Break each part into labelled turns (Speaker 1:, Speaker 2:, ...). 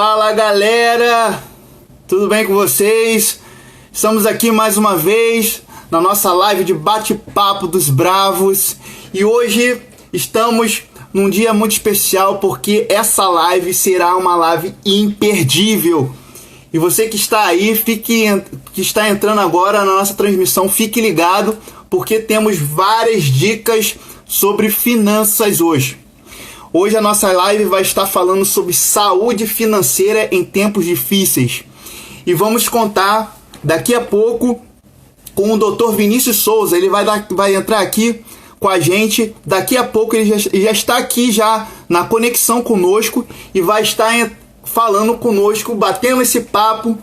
Speaker 1: Fala galera, tudo bem com vocês? Estamos aqui mais uma vez na nossa live de bate-papo dos bravos e hoje estamos num dia muito especial porque essa live será uma live imperdível. E você que está aí, que está entrando agora na nossa transmissão, fique ligado porque temos várias dicas sobre finanças hoje. Hoje a nossa live vai estar falando sobre saúde financeira em tempos difíceis. E vamos contar daqui a pouco com o Dr. Vinícius Souza. Ele vai entrar aqui com a gente. Daqui a pouco ele já está aqui já na conexão conosco e vai estar falando conosco, batendo esse papo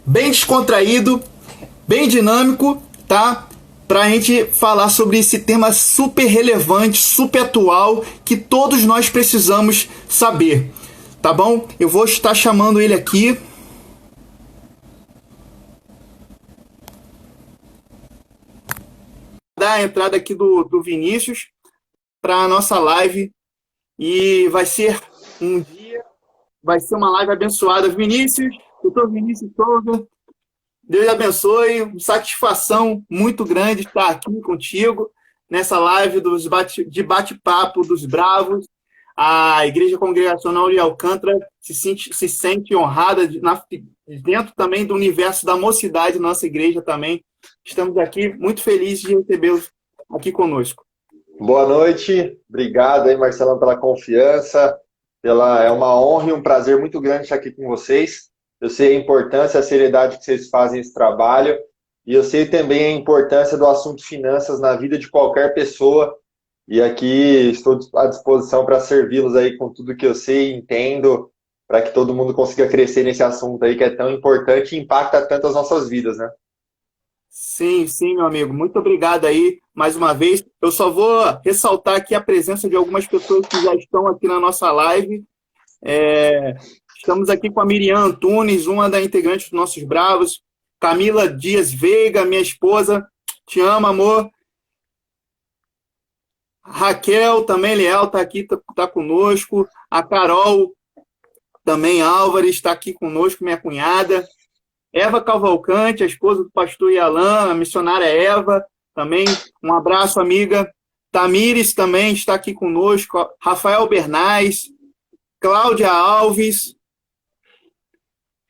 Speaker 1: bem descontraído, bem dinâmico, tá? Para a gente falar sobre esse tema super relevante, super atual, que todos nós precisamos saber, tá bom? Eu vou estar chamando ele aqui. Dar a entrada aqui do Vinícius para a nossa live e vai ser uma live abençoada. Vinícius, doutor Vinícius Souza, Deus abençoe, satisfação muito grande estar aqui contigo nessa live de bate-papo dos bravos. A Igreja Congregacional de Alcântara se sente honrada dentro também do universo da mocidade, nossa igreja também. Estamos aqui muito felizes de recebê-los aqui conosco.
Speaker 2: Boa noite, obrigado aí, Marcelão, pela confiança. É uma honra e um prazer muito grande estar aqui com vocês. Eu sei a importância, a seriedade que vocês fazem esse trabalho e eu sei também a importância do assunto finanças na vida de qualquer pessoa e aqui estou à disposição para servi-los aí com tudo que eu sei e entendo para que todo mundo consiga crescer nesse assunto aí que é tão importante e impacta tanto as nossas vidas, né?
Speaker 1: Sim, meu amigo. Muito obrigado aí mais uma vez. Eu só vou ressaltar aqui a presença de algumas pessoas que já estão aqui na nossa live. Estamos aqui com a Miriam Antunes, uma das integrantes dos Nossos Bravos. Camila Dias Veiga, minha esposa. Te amo, amor. Raquel, também leal, está aqui, está conosco. A Carol, também Álvares, está aqui conosco, minha cunhada. Eva Cavalcante, a esposa do pastor Yalan, a missionária Eva, também. Um abraço, amiga. Tamires também está aqui conosco. Rafael Bernais. Cláudia Alves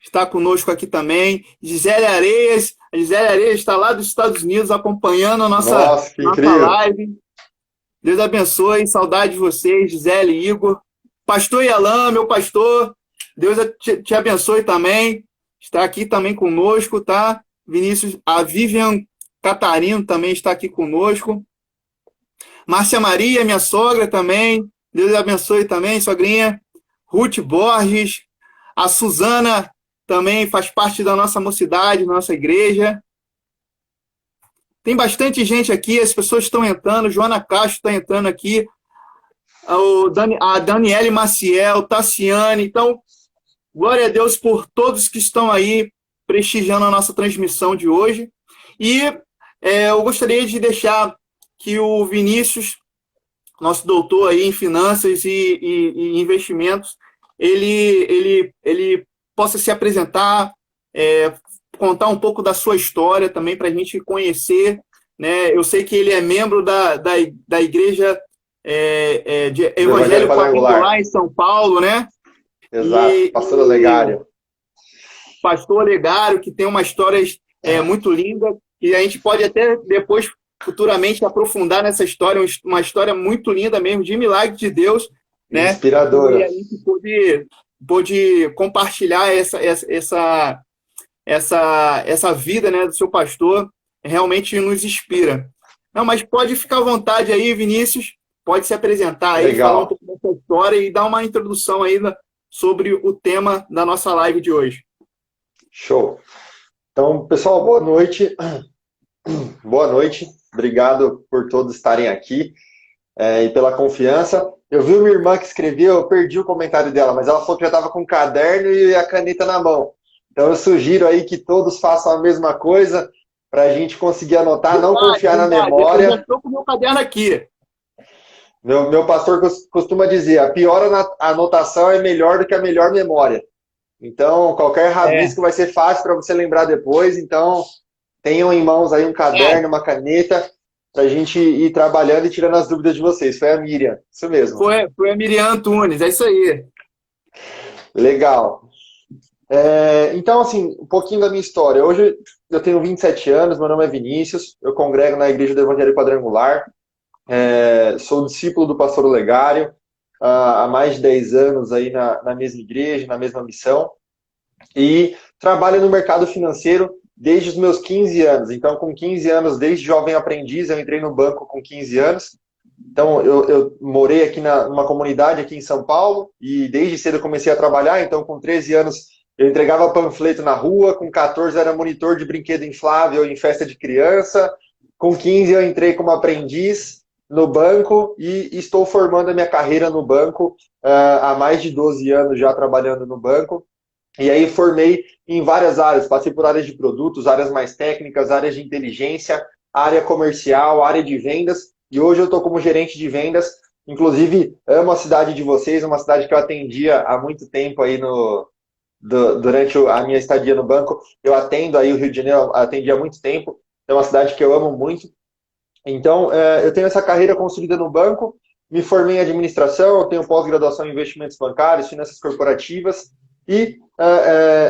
Speaker 1: está conosco aqui também. Gisele Areias. A Gisele Areias está lá dos Estados Unidos acompanhando a nossa live. Deus abençoe. Saudade de vocês, Gisele e Igor. Pastor Yalan, meu pastor. Deus te abençoe também. Está aqui também conosco, tá? Vinícius, a Vivian Catarino também está aqui conosco. Márcia Maria, minha sogra também. Deus abençoe também, sogrinha. Ruth Borges. A Suzana também faz parte da nossa mocidade, da nossa igreja. Tem bastante gente aqui, as pessoas estão entrando. Joana Castro está entrando aqui. A Daniele Maciel, Tassiane. Então, glória a Deus por todos que estão aí prestigiando a nossa transmissão de hoje. E eu gostaria de deixar que o Vinícius, nosso doutor aí em finanças e investimentos, ele possa se apresentar, contar um pouco da sua história também para a gente conhecer, né? Eu sei que ele é membro da Igreja de Evangélico Quadrangular em São Paulo, né?
Speaker 2: Exato, pastor Olegário.
Speaker 1: Pastor Olegário, que tem uma história muito linda, e a gente pode até depois, futuramente, aprofundar nessa história, uma história muito linda mesmo, de milagre de Deus, né?
Speaker 2: Inspiradora.
Speaker 1: E a gente pôde compartilhar essa vida, né, do seu pastor, realmente nos inspira. Não, mas pode ficar à vontade aí, Vinícius, pode se apresentar aí, falar um pouco dessa história e dar uma introdução aí sobre o tema da nossa live de hoje.
Speaker 2: Show. Então, pessoal, boa noite. Boa noite. Obrigado por todos estarem aqui e pela confiança. Eu vi uma irmã que escreveu, eu perdi o comentário dela, mas ela falou que já estava com o caderno e a caneta na mão. Então, eu sugiro aí que todos façam a mesma coisa para a gente conseguir anotar, não confiar na memória. Eu já
Speaker 1: estou com o meu caderno aqui.
Speaker 2: Meu pastor costuma dizer, a pior anotação é melhor do que a melhor memória. Então, qualquer rabisco vai ser fácil para você lembrar depois. Então, tenham em mãos aí um caderno, uma caneta, para a gente ir trabalhando e tirando as dúvidas de vocês. Foi a Miriam, isso mesmo.
Speaker 1: Foi a Miriam Antunes, é isso aí.
Speaker 2: Legal. Então, assim, um pouquinho da minha história. Hoje eu tenho 27 anos, meu nome é Vinícius, eu congrego na Igreja do Evangelho Quadrangular, sou discípulo do pastor Olegário, há mais de 10 anos aí na mesma igreja, na mesma missão, e trabalho no mercado financeiro desde os meus 15 anos. Então, com 15 anos, desde jovem aprendiz, eu entrei no banco com 15 anos. Então, eu morei aqui numa comunidade aqui em São Paulo, e desde cedo eu comecei a trabalhar. Então, com 13 anos, eu entregava panfleto na rua, com 14 era monitor de brinquedo inflável em festa de criança, com 15 eu entrei como aprendiz no banco e estou formando a minha carreira no banco há mais de 12 anos já trabalhando no banco. E aí formei em várias áreas, passei por áreas de produtos, áreas mais técnicas, áreas de inteligência, área comercial, área de vendas, e hoje eu estou como gerente de vendas. Inclusive, amo a cidade de vocês, uma cidade que eu atendia há muito tempo aí durante a minha estadia no banco. Eu atendo aí o Rio de Janeiro, atendi há muito tempo, é uma cidade que eu amo muito. Então, eu tenho essa carreira construída no banco, me formei em administração, eu tenho pós-graduação em investimentos bancários, finanças corporativas, e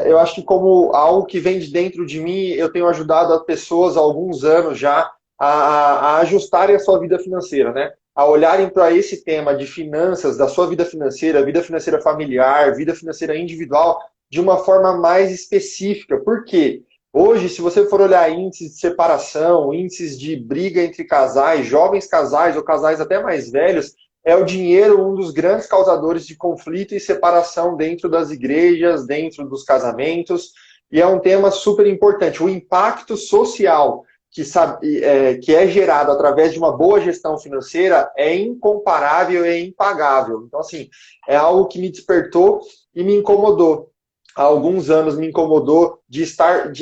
Speaker 2: eu acho que como algo que vem de dentro de mim, eu tenho ajudado as pessoas há alguns anos já a ajustarem a sua vida financeira, né? A olharem para esse tema de finanças, da sua vida financeira familiar, vida financeira individual, de uma forma mais específica. Por quê? Hoje, se você for olhar índices de separação, índices de briga entre casais, jovens casais ou casais até mais velhos, é o dinheiro um dos grandes causadores de conflito e separação dentro das igrejas, dentro dos casamentos, e é um tema super importante. O impacto social que é gerado através de uma boa gestão financeira é incomparável e é impagável. Então, assim, é algo que me despertou e me incomodou. Há alguns anos me incomodou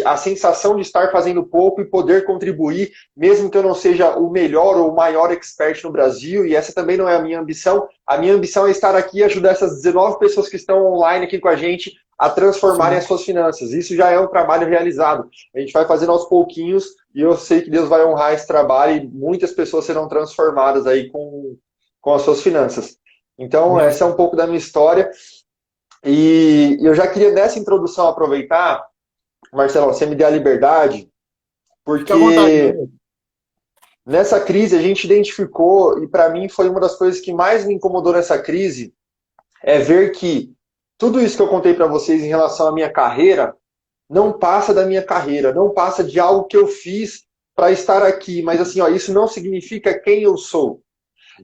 Speaker 2: a sensação de estar fazendo pouco e poder contribuir, mesmo que eu não seja o melhor ou o maior expert no Brasil, e essa também não é a minha ambição. A minha ambição é estar aqui e ajudar essas 19 pessoas que estão online aqui com a gente a transformarem as suas finanças. Isso já é um trabalho realizado. A gente vai fazendo aos pouquinhos e eu sei que Deus vai honrar esse trabalho e muitas pessoas serão transformadas aí com as suas finanças. Então, essa é um pouco da minha história. E eu já queria, nessa introdução, aproveitar, Marcelo, você me dê a liberdade, porque nessa crise a gente identificou, e para mim foi uma das coisas que mais me incomodou nessa crise, é ver que tudo isso que eu contei para vocês em relação à minha carreira, não passa da minha carreira, não passa de algo que eu fiz para estar aqui, mas assim, ó, isso não significa quem eu sou.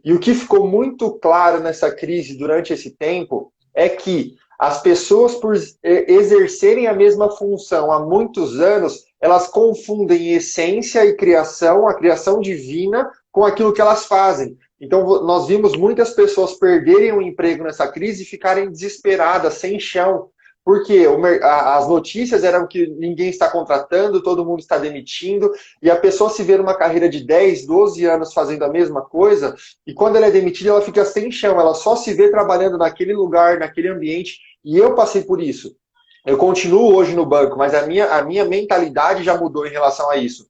Speaker 2: E o que ficou muito claro nessa crise durante esse tempo é que as pessoas, por exercerem a mesma função há muitos anos, elas confundem essência e criação, a criação divina, com aquilo que elas fazem. Então, nós vimos muitas pessoas perderem o emprego nessa crise e ficarem desesperadas, sem chão. Porque as notícias eram que ninguém está contratando, todo mundo está demitindo, e a pessoa se vê numa carreira de 10, 12 anos fazendo a mesma coisa, e quando ela é demitida, ela fica sem chão, ela só se vê trabalhando naquele lugar, naquele ambiente, e eu passei por isso. Eu continuo hoje no banco, mas a minha mentalidade já mudou em relação a isso.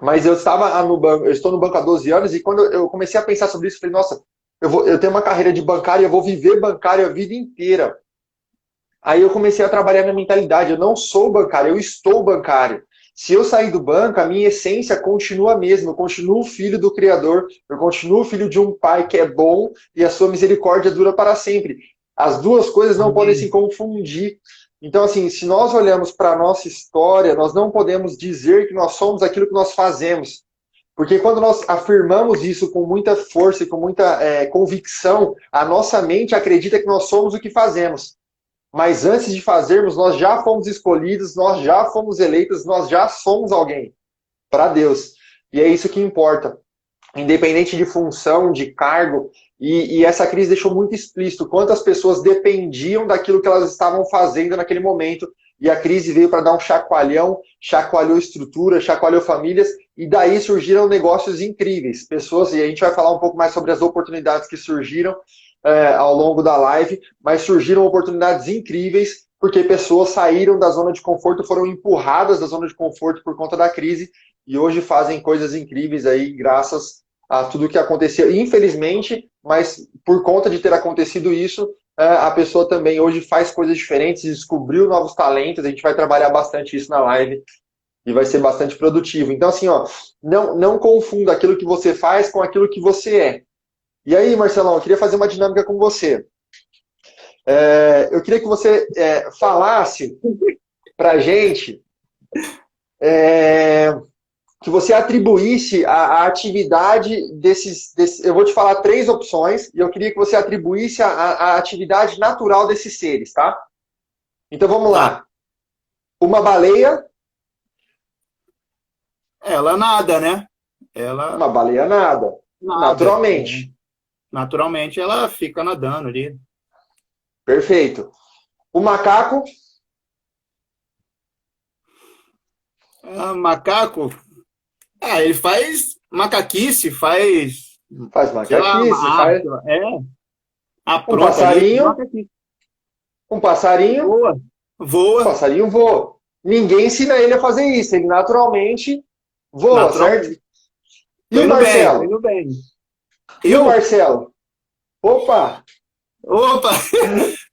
Speaker 2: Mas eu estou no banco há 12 anos, e quando eu comecei a pensar sobre isso, eu falei, nossa, eu tenho uma carreira de bancário, eu vou viver bancário a vida inteira. Aí eu comecei a trabalhar minha mentalidade. Eu não sou bancário, eu estou bancário. Se eu sair do banco, a minha essência continua a mesma. Eu continuo filho do Criador, eu continuo filho de um pai que é bom e a sua misericórdia dura para sempre. As duas coisas não podem se confundir. Então, assim, se nós olhamos para a nossa história, nós não podemos dizer que nós somos aquilo que nós fazemos. Porque quando nós afirmamos isso com muita força e com muita convicção, a nossa mente acredita que nós somos o que fazemos. Mas antes de fazermos, nós já fomos escolhidos, nós já fomos eleitos, nós já somos alguém para Deus. E é isso que importa. Independente de função, de cargo, e essa crise deixou muito explícito quantas pessoas dependiam daquilo que elas estavam fazendo naquele momento, e a crise veio para dar um chacoalhão, chacoalhou estrutura, chacoalhou famílias, e daí surgiram negócios incríveis. Pessoas, e a gente vai falar um pouco mais sobre as oportunidades que surgiram, ao longo da live, mas surgiram oportunidades incríveis porque pessoas saíram da zona de conforto, foram empurradas da zona de conforto por conta da crise e hoje fazem coisas incríveis aí graças a tudo que aconteceu. Infelizmente, mas por conta de ter acontecido isso, a pessoa também hoje faz coisas diferentes, descobriu novos talentos, a gente vai trabalhar bastante isso na live e vai ser bastante produtivo. Então, assim, ó, não confunda aquilo que você faz com aquilo que você é. E aí, Marcelão, eu queria fazer uma dinâmica com você. Eu queria que você falasse pra gente que você atribuísse a atividade desses... Eu vou te falar 3 opções e eu queria que você atribuísse a atividade natural desses seres, tá? Então, vamos lá. Uma baleia...
Speaker 1: Ela nada, né?
Speaker 2: Uma baleia nada. Naturalmente.
Speaker 1: Naturalmente ela fica nadando ali.
Speaker 2: Perfeito. O macaco?
Speaker 1: Macaco? Ele faz macaquice, faz...
Speaker 2: Faz macaquice, faz...
Speaker 1: Um
Speaker 2: passarinho? Um passarinho?
Speaker 1: Voa.
Speaker 2: Um passarinho voa. Ninguém ensina ele a fazer isso, ele naturalmente voa, certo? E o Marcelo?
Speaker 1: Indo bem.
Speaker 2: E o Marcelo? Opa!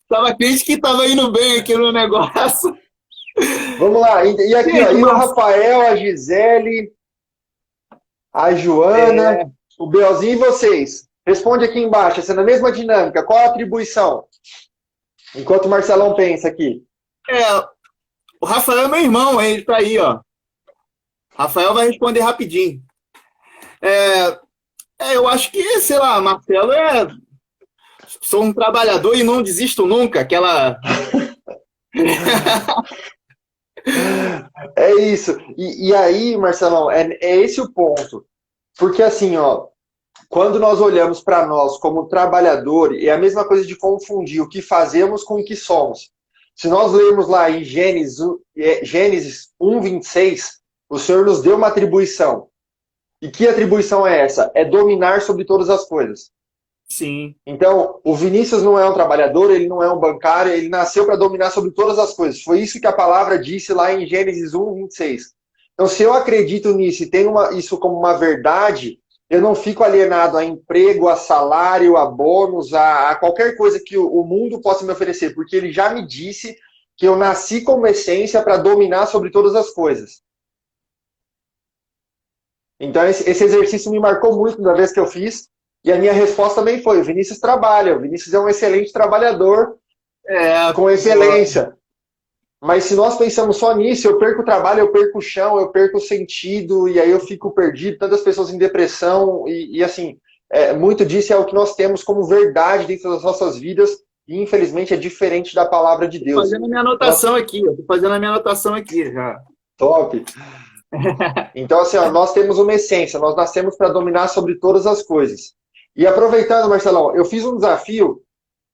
Speaker 1: Tava crente que tava indo bem aqui no negócio.
Speaker 2: Vamos lá. E aqui, ó, e o Rafael, a Gisele, a Joana, o Belzinho e vocês. Responde aqui embaixo, essa é na mesma dinâmica. Qual a atribuição? Enquanto o Marcelão pensa aqui.
Speaker 1: O Rafael é meu irmão, ele tá aí, ó. Rafael vai responder rapidinho. Eu acho que, sei lá, Marcelo sou um trabalhador e não desisto nunca, aquela...
Speaker 2: É isso. E aí, Marcelão, é esse o ponto. Porque assim, ó, quando nós olhamos para nós como trabalhador, é a mesma coisa de confundir o que fazemos com o que somos. Se nós lermos lá em Gênesis 1:26, o Senhor nos deu uma atribuição. E que atribuição é essa? É dominar sobre todas as coisas.
Speaker 1: Sim.
Speaker 2: Então, o Vinícius não é um trabalhador, ele não é um bancário, ele nasceu para dominar sobre todas as coisas. Foi isso que a palavra disse lá em Gênesis 1:26. Então, se eu acredito nisso e tenho isso como uma verdade, eu não fico alienado a emprego, a salário, a bônus, a qualquer coisa que o mundo possa me oferecer, porque ele já me disse que eu nasci como essência para dominar sobre todas as coisas. Então, esse exercício me marcou muito da vez que eu fiz. E a minha resposta também foi, o Vinícius trabalha, o Vinícius é um excelente trabalhador, com excelência. Mas se nós pensamos só nisso, eu perco o trabalho, eu perco o chão, eu perco o sentido, e aí eu fico perdido, tantas pessoas em depressão, e assim, muito disso é o que nós temos como verdade dentro das nossas vidas, e infelizmente é diferente da palavra de Deus.
Speaker 1: Tô fazendo a minha anotação aqui, tô fazendo a minha anotação aqui já.
Speaker 2: Top! Então assim, ó, nós temos uma essência, nós nascemos para dominar sobre todas as coisas. E aproveitando, Marcelão, eu fiz um desafio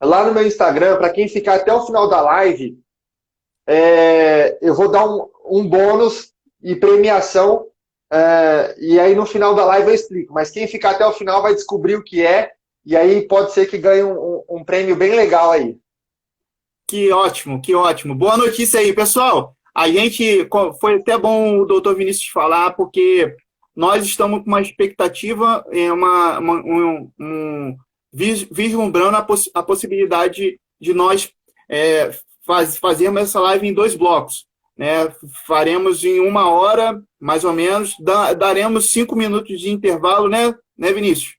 Speaker 2: lá no meu Instagram, para quem ficar até o final da live, eu vou dar um bônus e premiação, e aí no final da live eu explico, mas quem ficar até o final vai descobrir o que é, e aí pode ser que ganhe um prêmio bem legal aí.
Speaker 1: Que ótimo, que ótimo. Boa notícia aí, pessoal. A gente, foi até bom o doutor Vinícius falar, porque... nós estamos com uma expectativa, vislumbrando a possibilidade de nós fazermos essa live em 2 blocos. Né? Faremos em 1 hora, mais ou menos, daremos 5 minutos de intervalo, né Vinícius?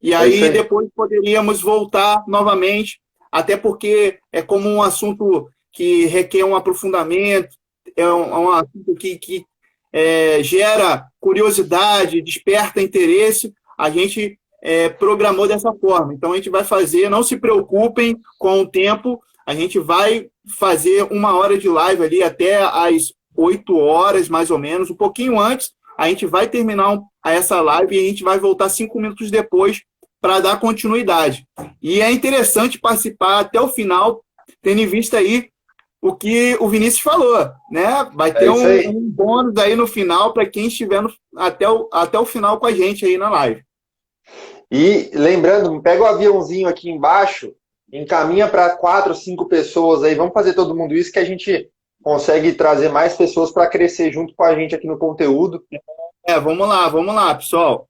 Speaker 1: E aí depois poderíamos voltar novamente, até porque é como um assunto que requer um aprofundamento, é um assunto que gera curiosidade, desperta interesse, a gente programou dessa forma. Então, a gente vai fazer, não se preocupem com o tempo, a gente vai fazer 1 hora de live ali até às 8 horas, mais ou menos, um pouquinho antes, a gente vai terminar essa live e a gente vai voltar 5 minutos depois para dar continuidade. E é interessante participar até o final, tendo em vista aí o que o Vinícius falou, né? Vai ter um bônus aí no final para quem estiver até o final com a gente aí na live.
Speaker 2: E lembrando, pega o aviãozinho aqui embaixo encaminha para 4, 5 pessoas aí. Vamos fazer todo mundo isso que a gente consegue trazer mais pessoas para crescer junto com a gente aqui no conteúdo.
Speaker 1: Vamos lá, pessoal.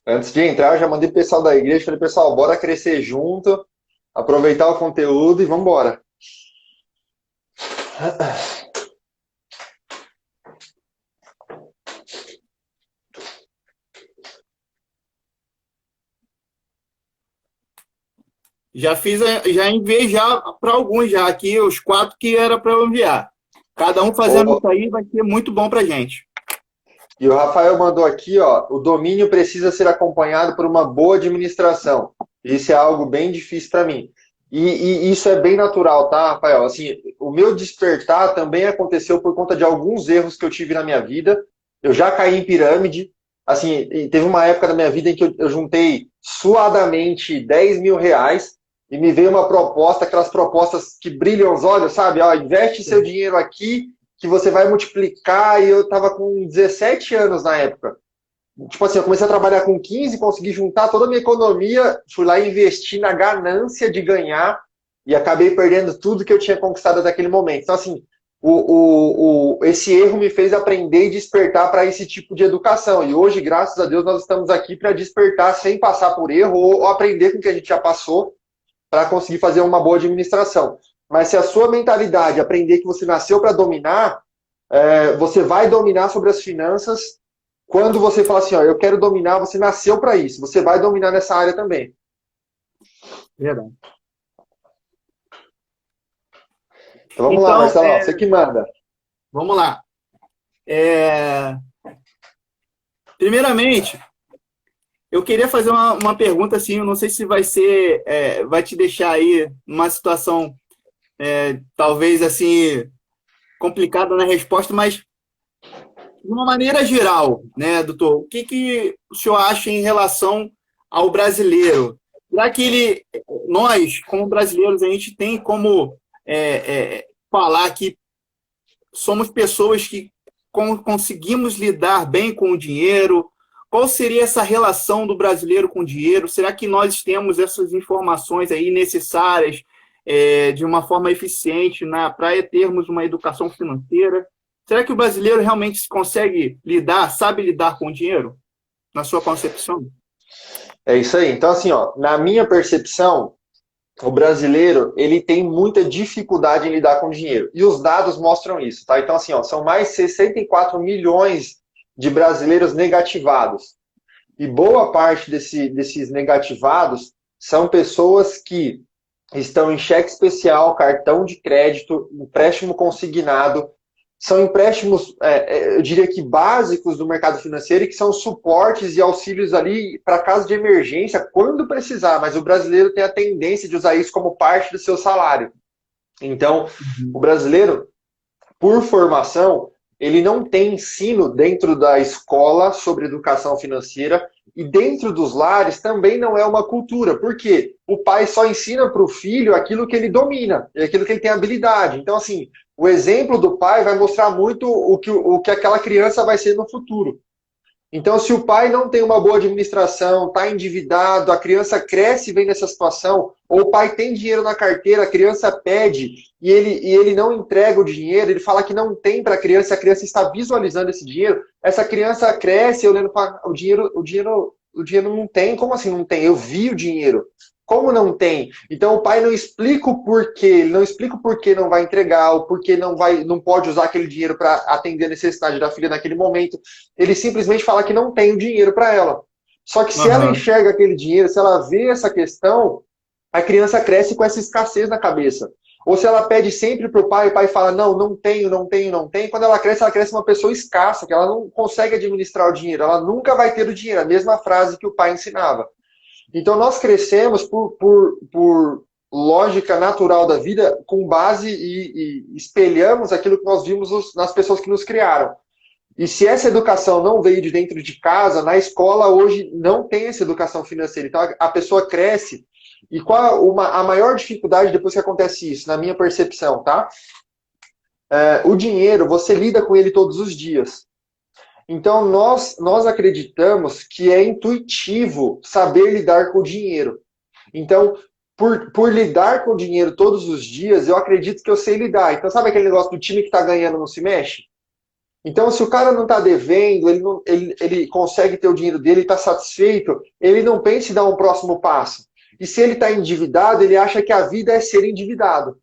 Speaker 2: Antes de entrar, eu já mandei pro pessoal da igreja, falei, pessoal, bora crescer junto, aproveitar o conteúdo e vamos embora.
Speaker 1: Já enviei já para alguns já aqui, os 4 que era para eu enviar. Cada um fazendo isso aí vai ser muito bom para gente.
Speaker 2: E o Rafael mandou aqui, ó, o domínio precisa ser acompanhado por uma boa administração. Isso é algo bem difícil para mim. E isso é bem natural, tá, Rafael? Assim, o meu despertar também aconteceu por conta de alguns erros que eu tive na minha vida. Eu já caí em pirâmide. Assim, teve uma época da minha vida em que eu juntei suadamente 10 mil reais e me veio uma proposta, aquelas propostas que brilham os olhos, sabe? Ó, investe seu dinheiro aqui que você vai multiplicar, e eu estava com 17 anos na época. Tipo assim, eu comecei a trabalhar com 15, consegui juntar toda a minha economia, fui lá e investi na ganância de ganhar e acabei perdendo tudo que eu tinha conquistado naquele momento. Então, assim, esse erro me fez aprender e despertar para esse tipo de educação. E hoje, graças a Deus, nós estamos aqui para despertar sem passar por erro ou aprender com o que a gente já passou para conseguir fazer uma boa administração. Mas se a sua mentalidade aprender que você nasceu para dominar, você vai dominar sobre as finanças. Quando você fala assim, ó, eu quero dominar, você nasceu para isso. Você vai dominar nessa área também.
Speaker 1: Verdade.
Speaker 2: Então vamos lá, Marcelão, você que manda.
Speaker 1: Vamos lá. Primeiramente, eu queria fazer uma pergunta assim, eu não sei se vai ser, vai te deixar aí numa situação talvez assim complicada na resposta, mas de uma maneira geral, né, doutor, o que o senhor acha em relação ao brasileiro? Será que nós, como brasileiros, a gente tem como falar que somos pessoas que conseguimos lidar bem com o dinheiro? Qual seria essa relação do brasileiro com o dinheiro? Será que nós temos essas informações aí necessárias de uma forma eficiente para termos uma educação financeira? Será que o brasileiro realmente consegue sabe lidar com o dinheiro? Na sua concepção?
Speaker 2: É isso aí. Então, assim, ó, na minha percepção, o brasileiro, ele tem muita dificuldade em lidar com dinheiro. E os dados mostram isso, tá? Então, assim, ó, são mais 64 milhões de brasileiros negativados. E boa parte desses negativados são pessoas que estão em cheque especial, cartão de crédito, empréstimo consignado. São empréstimos, eu diria que básicos do mercado financeiro e que são suportes e auxílios ali para caso de emergência, quando precisar. Mas o brasileiro tem a tendência de usar isso como parte do seu salário. Então, o brasileiro, por formação, ele não tem ensino dentro da escola sobre educação financeira e dentro dos lares também não é uma cultura. Por quê? O pai só ensina para o filho aquilo que ele domina, aquilo que ele tem habilidade. Então, assim, o exemplo do pai vai mostrar muito o que aquela criança vai ser no futuro. Então, se o pai não tem uma boa administração, está endividado, a criança cresce e vem nessa situação, ou o pai tem dinheiro na carteira, a criança pede e ele não entrega o dinheiro, ele fala que não tem para a criança está visualizando esse dinheiro, essa criança cresce olhando para o dinheiro não tem. Como assim não tem? Eu vi o dinheiro. Como não tem? Então o pai não explica o porquê, ele não explica o porquê não vai entregar, o porquê não pode usar aquele dinheiro para atender a necessidade da filha naquele momento. Ele simplesmente fala que não tem o dinheiro para ela. Só que se ela enxerga aquele dinheiro, se ela vê essa questão, a criança cresce com essa escassez na cabeça. Ou se ela pede sempre para o pai fala, não tenho. Quando ela cresce uma pessoa escassa, que ela não consegue administrar o dinheiro, ela nunca vai ter o dinheiro. A mesma frase que o pai ensinava. Então, nós crescemos por lógica natural da vida com base e espelhamos aquilo que nós vimos nas pessoas que nos criaram. E se essa educação não veio de dentro de casa, na escola hoje não tem essa educação financeira. Então, a pessoa cresce. E qual a maior dificuldade depois que acontece isso, na minha percepção, tá? O dinheiro, você lida com ele todos os dias. Então, nós acreditamos que é intuitivo saber lidar com o dinheiro. Então, por lidar com o dinheiro todos os dias, eu acredito que eu sei lidar. Então, sabe aquele negócio do time que está ganhando não se mexe? Então, se o cara não está devendo, ele consegue ter o dinheiro dele, está satisfeito, ele não pensa em dar um próximo passo. E se ele está endividado, ele acha que a vida é ser endividado.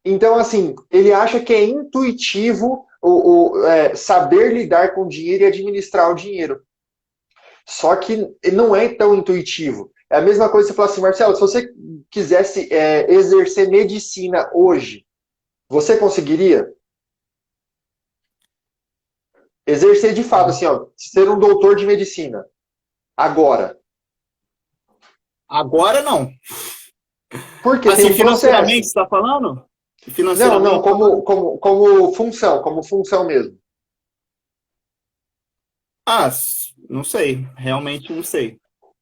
Speaker 2: Então, assim, ele acha que é intuitivo saber lidar com o dinheiro e administrar o dinheiro. Só que não é tão intuitivo. É a mesma coisa que você falar assim, Marcelo, se você quisesse exercer medicina hoje, você conseguiria? Exercer de fato, assim, ó, ser um doutor de medicina. Agora.
Speaker 1: Agora não.
Speaker 2: Porque tem
Speaker 1: Assim,
Speaker 2: um processo.
Speaker 1: financeiramente, você está falando?
Speaker 2: Não,
Speaker 1: Financeiramente falando?
Speaker 2: como função mesmo.
Speaker 1: Ah, não sei. Realmente não sei.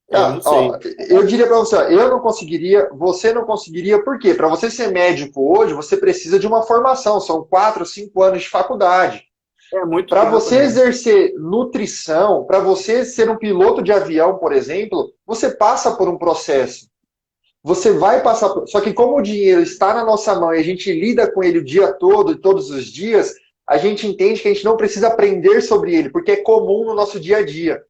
Speaker 1: Eu
Speaker 2: Ah,
Speaker 1: não sei.
Speaker 2: ó, eu diria para você, ó, eu não conseguiria, você não conseguiria, por quê? Para você ser médico hoje, você precisa de uma formação, são 4, 5 anos de faculdade.
Speaker 1: É muito
Speaker 2: Para
Speaker 1: tempo,
Speaker 2: você
Speaker 1: né?
Speaker 2: exercer nutrição, para você ser um piloto de avião, por exemplo, você passa por um processo. Você vai passar por... Só que como o dinheiro está na nossa mão e a gente lida com ele o dia todo e todos os dias, a gente entende que a gente não precisa aprender sobre ele, porque é comum no nosso dia a dia.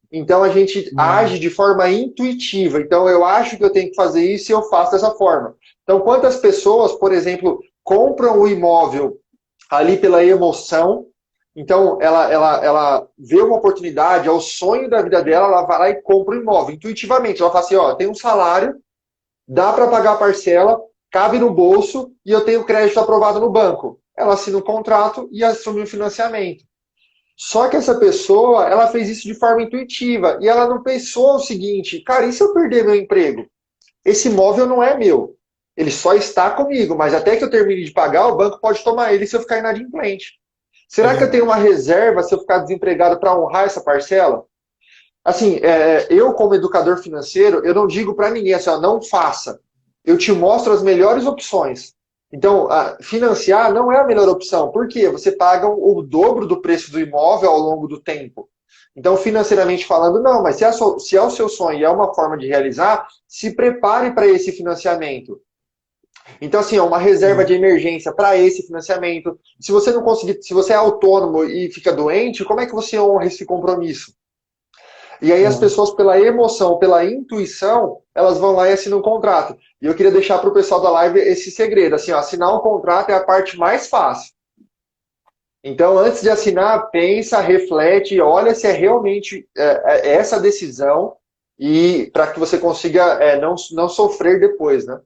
Speaker 2: Então a gente age de forma intuitiva. Então eu acho que eu tenho que fazer isso e eu faço dessa forma. Então quantas pessoas, por exemplo, compram o imóvel ali pela emoção, então ela vê uma oportunidade, é o sonho da vida dela, ela vai lá e compra o imóvel, intuitivamente. Ela fala assim, ó, tem um salário, dá para pagar a parcela, cabe no bolso e eu tenho crédito aprovado no banco. Ela assina um contrato e assume o financiamento. Só que essa pessoa, ela fez isso de forma intuitiva e ela não pensou o seguinte, cara, e se eu perder meu emprego? Esse imóvel não é meu. Ele só está comigo, mas até que eu termine de pagar, o banco pode tomar ele se eu ficar inadimplente.
Speaker 1: É
Speaker 2: Será que eu tenho
Speaker 1: verdade.
Speaker 2: uma reserva se eu ficar desempregado para honrar essa parcela? Assim, eu como educador financeiro, eu não digo para ninguém assim, ó, não faça. Eu te mostro as melhores opções. Então, financiar não é a melhor opção. Por quê? Você paga o dobro do preço do imóvel ao longo do tempo. Então, financeiramente falando, não, mas se é o seu sonho e é uma forma de realizar, se prepare para esse financiamento. Então, assim, é uma reserva de emergência para esse financiamento. Se você não conseguir, se você é autônomo e fica doente, como é que você honra esse compromisso? E aí as pessoas, pela emoção, pela intuição, elas vão lá e assinam um contrato. E eu queria deixar para o pessoal da live esse segredo. Assim, ó, assinar um contrato é a parte mais fácil. Então, antes de assinar, pensa, reflete, olha se é realmente essa decisão e para que você consiga não sofrer depois, né?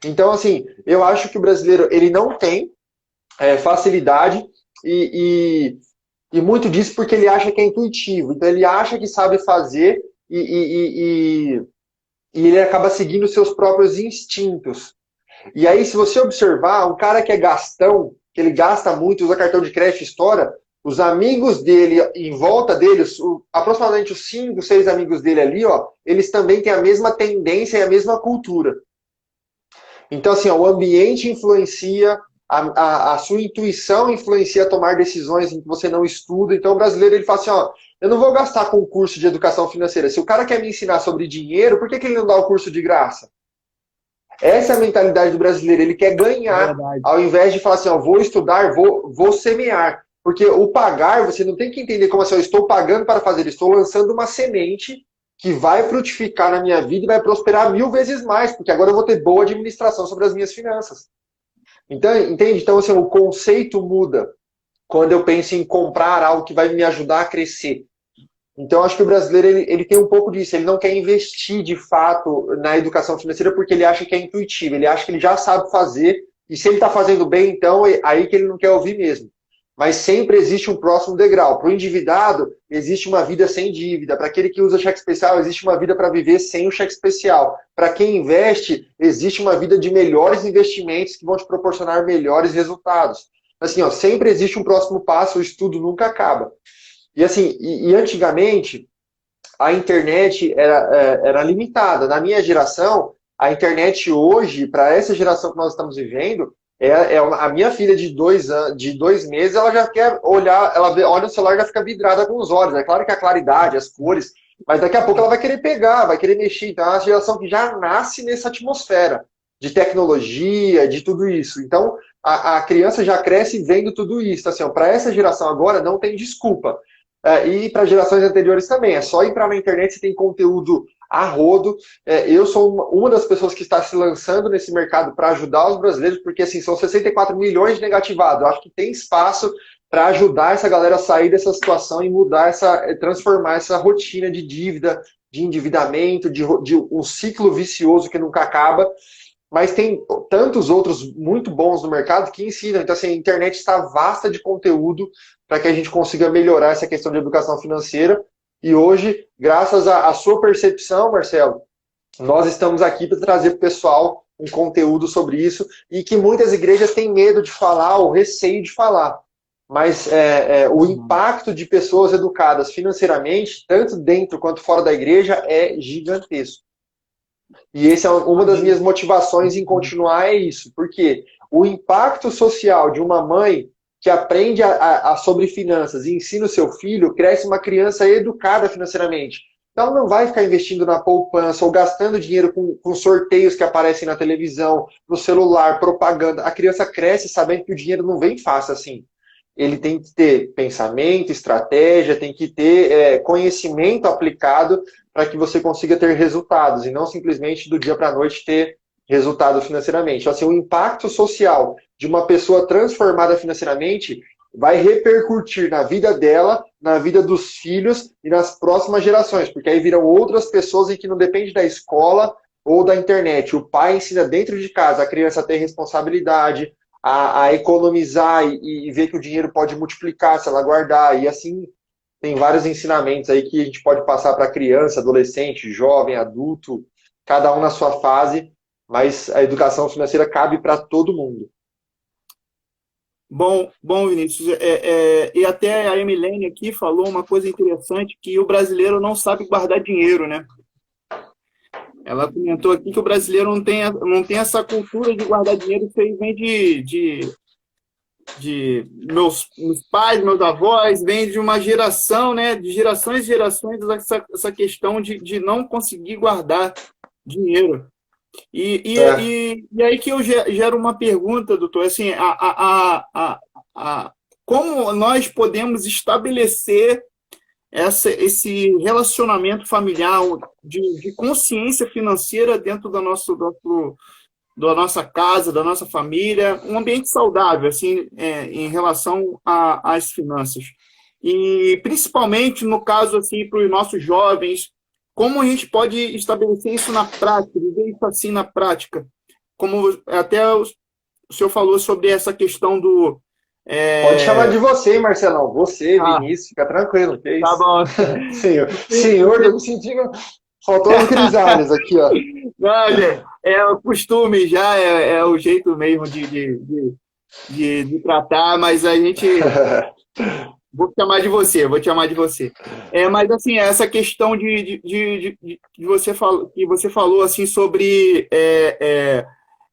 Speaker 2: Então, assim, eu acho que o brasileiro ele não tem facilidade e muito disso porque ele acha que é intuitivo. Então ele acha que sabe fazer e ele acaba seguindo seus próprios instintos. E aí, se você observar, um cara que é gastão, que ele gasta muito, usa cartão de crédito, estoura, os amigos dele, em volta dele, aproximadamente os 5, 6 amigos dele ali, ó, eles também têm a mesma tendência e a mesma cultura. Então, assim, ó, o ambiente influencia, a sua intuição influencia a tomar decisões em que você não estuda. Então, o brasileiro ele fala assim, ó, eu não vou gastar com um curso de educação financeira. Se o cara quer me ensinar sobre dinheiro, por que ele não dá o curso de graça? Essa é a mentalidade do brasileiro. Ele quer
Speaker 1: É
Speaker 2: ganhar,
Speaker 1: verdade.
Speaker 2: ao invés de falar assim, ó, vou estudar, vou semear. Porque o pagar, você não tem que entender como assim, eu estou pagando para fazer, estou lançando uma semente que vai frutificar na minha vida e vai prosperar 1000 vezes mais, porque agora eu vou ter boa administração sobre as minhas finanças. Então, entende? Então, assim, o conceito muda quando eu penso em comprar algo que vai me ajudar a crescer. Então, acho que o brasileiro ele tem um pouco disso. Ele não quer investir de fato na educação financeira porque ele acha que é intuitivo. Ele acha que ele já sabe fazer. E se ele está fazendo bem, então é aí que ele não quer ouvir mesmo. Mas sempre existe um próximo degrau. Para o endividado, existe uma vida sem dívida. Para aquele que usa cheque especial, existe uma vida para viver sem o cheque especial. Para quem investe, existe uma vida de melhores investimentos que vão te proporcionar melhores resultados. Assim, ó, sempre existe um próximo passo, o estudo nunca acaba. E assim, antigamente a internet era limitada. Na minha geração, a internet hoje, para essa geração que nós estamos vivendo, A minha filha de 2 anos, de 2 meses, ela já quer olhar, olha o celular e já fica vidrada com os olhos. É claro que a claridade, as cores, mas daqui a pouco ela vai querer pegar, vai querer mexer. Então é uma geração que já nasce nessa atmosfera de tecnologia, de tudo isso. Então a criança já cresce vendo tudo isso. Assim, para essa geração agora não tem desculpa. E para gerações anteriores também. É só entrar na internet, você tem conteúdo a rodo. Eu sou uma das pessoas que está se lançando nesse mercado para ajudar os brasileiros, porque assim, são 64 milhões de negativados. Eu acho que tem espaço para ajudar essa galera a sair dessa situação e mudar transformar essa rotina de dívida, de endividamento, de um ciclo vicioso que nunca acaba. Mas tem tantos outros muito bons no mercado que ensinam. Então, assim, a internet está vasta de conteúdo para que a gente consiga melhorar essa questão de educação financeira. E hoje, graças à sua percepção, Marcelo, nós estamos aqui para trazer para o pessoal um conteúdo sobre isso e que muitas igrejas têm medo de falar ou receio de falar. Mas o impacto de pessoas educadas financeiramente, tanto dentro quanto fora da igreja, é gigantesco. E essa é uma das minhas motivações em continuar, é isso. Porque o impacto social de uma mãe que aprende sobre finanças e ensina o seu filho, cresce uma criança educada financeiramente. Então ela não vai ficar investindo na poupança ou gastando dinheiro com sorteios que aparecem na televisão, no celular, propaganda. A criança cresce sabendo que o dinheiro não vem fácil assim. Ele tem que ter pensamento, estratégia, tem que ter conhecimento aplicado para que você consiga ter resultados e não simplesmente do dia para a noite ter resultado financeiramente. Então, assim, o impacto social de uma pessoa transformada financeiramente vai repercutir na vida dela, na vida dos filhos e nas próximas gerações, porque aí viram outras pessoas em que não depende da escola ou da internet. O pai ensina dentro de casa a criança a ter responsabilidade, a economizar e ver que o dinheiro pode multiplicar se ela guardar. E assim, tem vários ensinamentos aí que a gente pode passar para criança, adolescente, jovem, adulto, cada um na sua fase, mas a educação financeira cabe para todo mundo.
Speaker 1: Bom, Vinícius, e até a Emilene aqui falou uma coisa interessante, que o brasileiro não sabe guardar dinheiro, né? Ela comentou aqui que o brasileiro não tem essa cultura de guardar dinheiro, isso aí vem de meus pais, meus avós, vem de uma geração, né? De gerações e gerações, essa questão de não conseguir guardar dinheiro. E aí que eu gero uma pergunta, doutor, assim, como nós podemos estabelecer esse relacionamento familiar de consciência financeira dentro da nossa casa, da nossa família, um ambiente saudável, assim, em relação às finanças. E, principalmente, no caso, assim, para os nossos jovens, como a gente pode estabelecer isso na prática, viver isso assim na prática? Como até o senhor falou sobre essa questão do...
Speaker 2: Pode chamar de você, hein, Marcelão. Você, Vinícius, fica tranquilo. Que é isso?
Speaker 1: Tá bom.
Speaker 2: Senhor, eu me senti... Faltou as grisalhas aqui, ó.
Speaker 1: Não, gente, é o costume já, é o jeito mesmo de tratar, mas a gente... Vou te chamar de você. Mas, assim, essa questão que você falou assim, sobre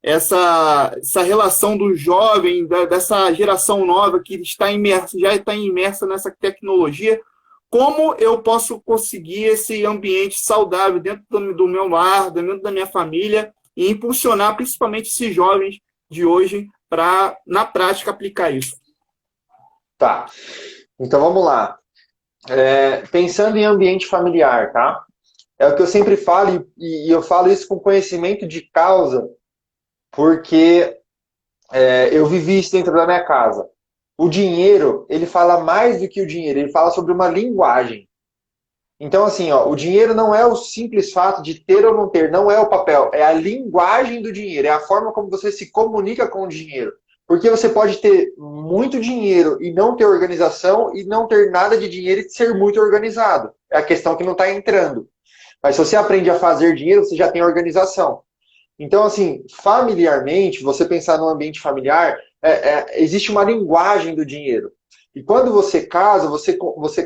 Speaker 1: essa relação do jovem, dessa geração nova que já está imersa nessa tecnologia, como eu posso conseguir esse ambiente saudável dentro do meu lar, dentro da minha família, e impulsionar principalmente esses jovens de hoje para, na prática, aplicar isso?
Speaker 2: Tá. Então vamos lá. Pensando em ambiente familiar, tá? É o que eu sempre falo, e eu falo isso com conhecimento de causa, porque eu vivi isso dentro da minha casa. O dinheiro, ele fala mais do que o dinheiro, ele fala sobre uma linguagem. Então, assim, ó, o dinheiro não é o simples fato de ter ou não ter, não é o papel, é a linguagem do dinheiro, é a forma como você se comunica com o dinheiro. Porque você pode ter muito dinheiro e não ter organização, e não ter nada de dinheiro e ser muito organizado. É a questão que não está entrando. Mas se você aprende a fazer dinheiro, você já tem organização. Então, assim, familiarmente, você pensar no ambiente familiar, existe uma linguagem do dinheiro. E quando você casa, você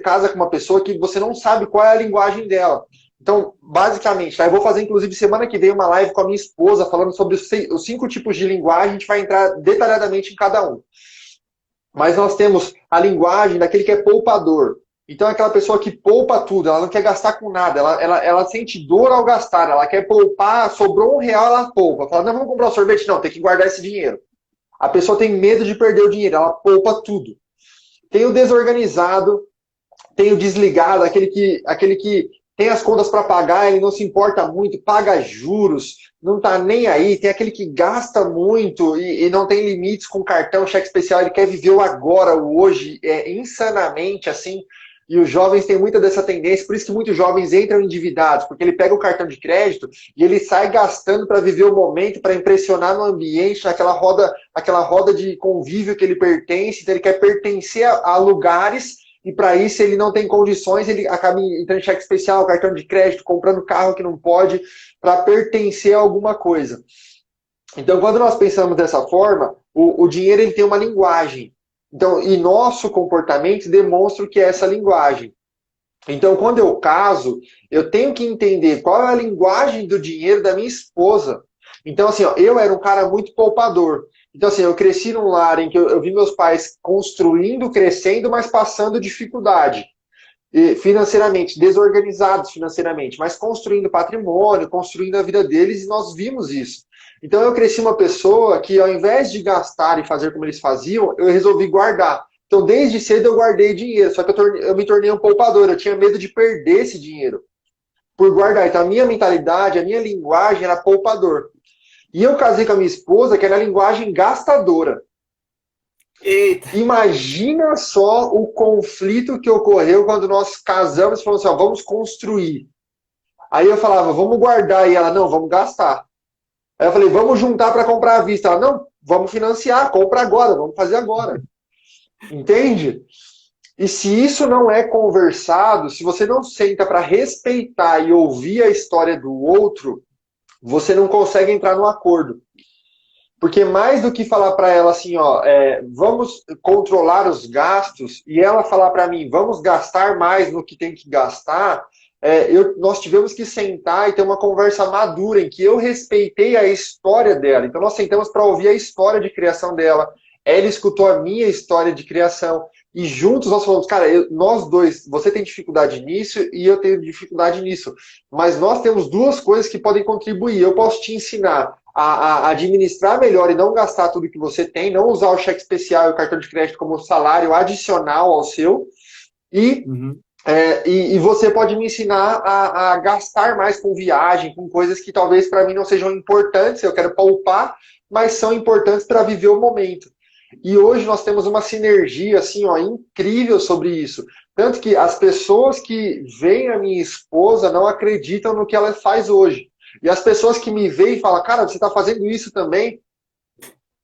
Speaker 2: casa com uma pessoa que você não sabe qual é a linguagem dela. Então, basicamente, tá? Eu vou fazer, inclusive, semana que vem uma live com a minha esposa falando sobre os 5 tipos de linguagem, a gente vai entrar detalhadamente em cada um. Mas nós temos a linguagem daquele que é poupador. Então é aquela pessoa que poupa tudo, ela não quer gastar com nada, ela sente dor ao gastar, ela quer poupar, sobrou R$1, ela poupa. Fala, não, vamos comprar um sorvete? Não, tem que guardar esse dinheiro. A pessoa tem medo de perder o dinheiro, ela poupa tudo. Tem o desorganizado, tem o desligado, aquele que tem as contas para pagar, ele não se importa muito, paga juros, não está nem aí. Tem aquele que gasta muito e não tem limites com cartão, cheque especial, ele quer viver o agora, o hoje, insanamente assim. E os jovens têm muita dessa tendência, por isso que muitos jovens entram endividados, porque ele pega o cartão de crédito e ele sai gastando para viver o momento, para impressionar no ambiente, aquela roda de convívio que ele pertence, então ele quer pertencer a lugares. E para isso ele não tem condições, ele acaba entrando em cheque especial, cartão de crédito, comprando carro que não pode, para pertencer a alguma coisa. Então, quando nós pensamos dessa forma, o dinheiro ele tem uma linguagem. Então, e nosso comportamento demonstra o que é essa linguagem. Então, quando eu caso, eu tenho que entender qual é a linguagem do dinheiro da minha esposa. Então, assim, ó, eu era um cara muito poupador. Então, assim, eu cresci num lar em que eu vi meus pais construindo, crescendo, mas passando dificuldade. E financeiramente, desorganizados financeiramente, mas construindo patrimônio, construindo a vida deles, e nós vimos isso. Então, eu cresci uma pessoa que, ao invés de gastar e fazer como eles faziam, eu resolvi guardar. Então, desde cedo eu guardei dinheiro, só que eu me tornei um poupador, eu tinha medo de perder esse dinheiro por guardar. Então, a minha mentalidade, a minha linguagem era poupador. E eu casei com a minha esposa, que era a linguagem gastadora.
Speaker 1: Eita.
Speaker 2: Imagina só o conflito que ocorreu quando nós casamos e falamos assim, ó, vamos construir. Aí eu falava, vamos guardar. E ela, não, vamos gastar. Aí eu falei, vamos juntar para comprar à vista. Ela, não, vamos financiar, compra agora, vamos fazer agora. Entende? E se isso não é conversado, se você não senta para respeitar e ouvir a história do outro, você não consegue entrar no acordo. Porque mais do que falar para ela assim, ó, vamos controlar os gastos, e ela falar para mim, vamos gastar mais no que tem que gastar, nós tivemos que sentar e ter uma conversa madura, em que eu respeitei a história dela. Então nós sentamos para ouvir a história de criação dela, ela escutou a minha história de criação, e juntos nós falamos, cara, nós dois, você tem dificuldade nisso e eu tenho dificuldade nisso, mas nós temos duas coisas que podem contribuir. Eu posso te ensinar a administrar melhor e não gastar tudo que você tem, não usar o cheque especial e o cartão de crédito como salário adicional ao seu, e, e você pode me ensinar a gastar mais com viagem, com coisas que talvez para mim não sejam importantes, eu quero poupar, mas são importantes para viver o momento. E hoje nós temos uma sinergia assim, ó, incrível sobre isso. Tanto que as pessoas que veem a minha esposa não acreditam no que ela faz hoje. E as pessoas que me veem e falam, cara, você está fazendo isso também,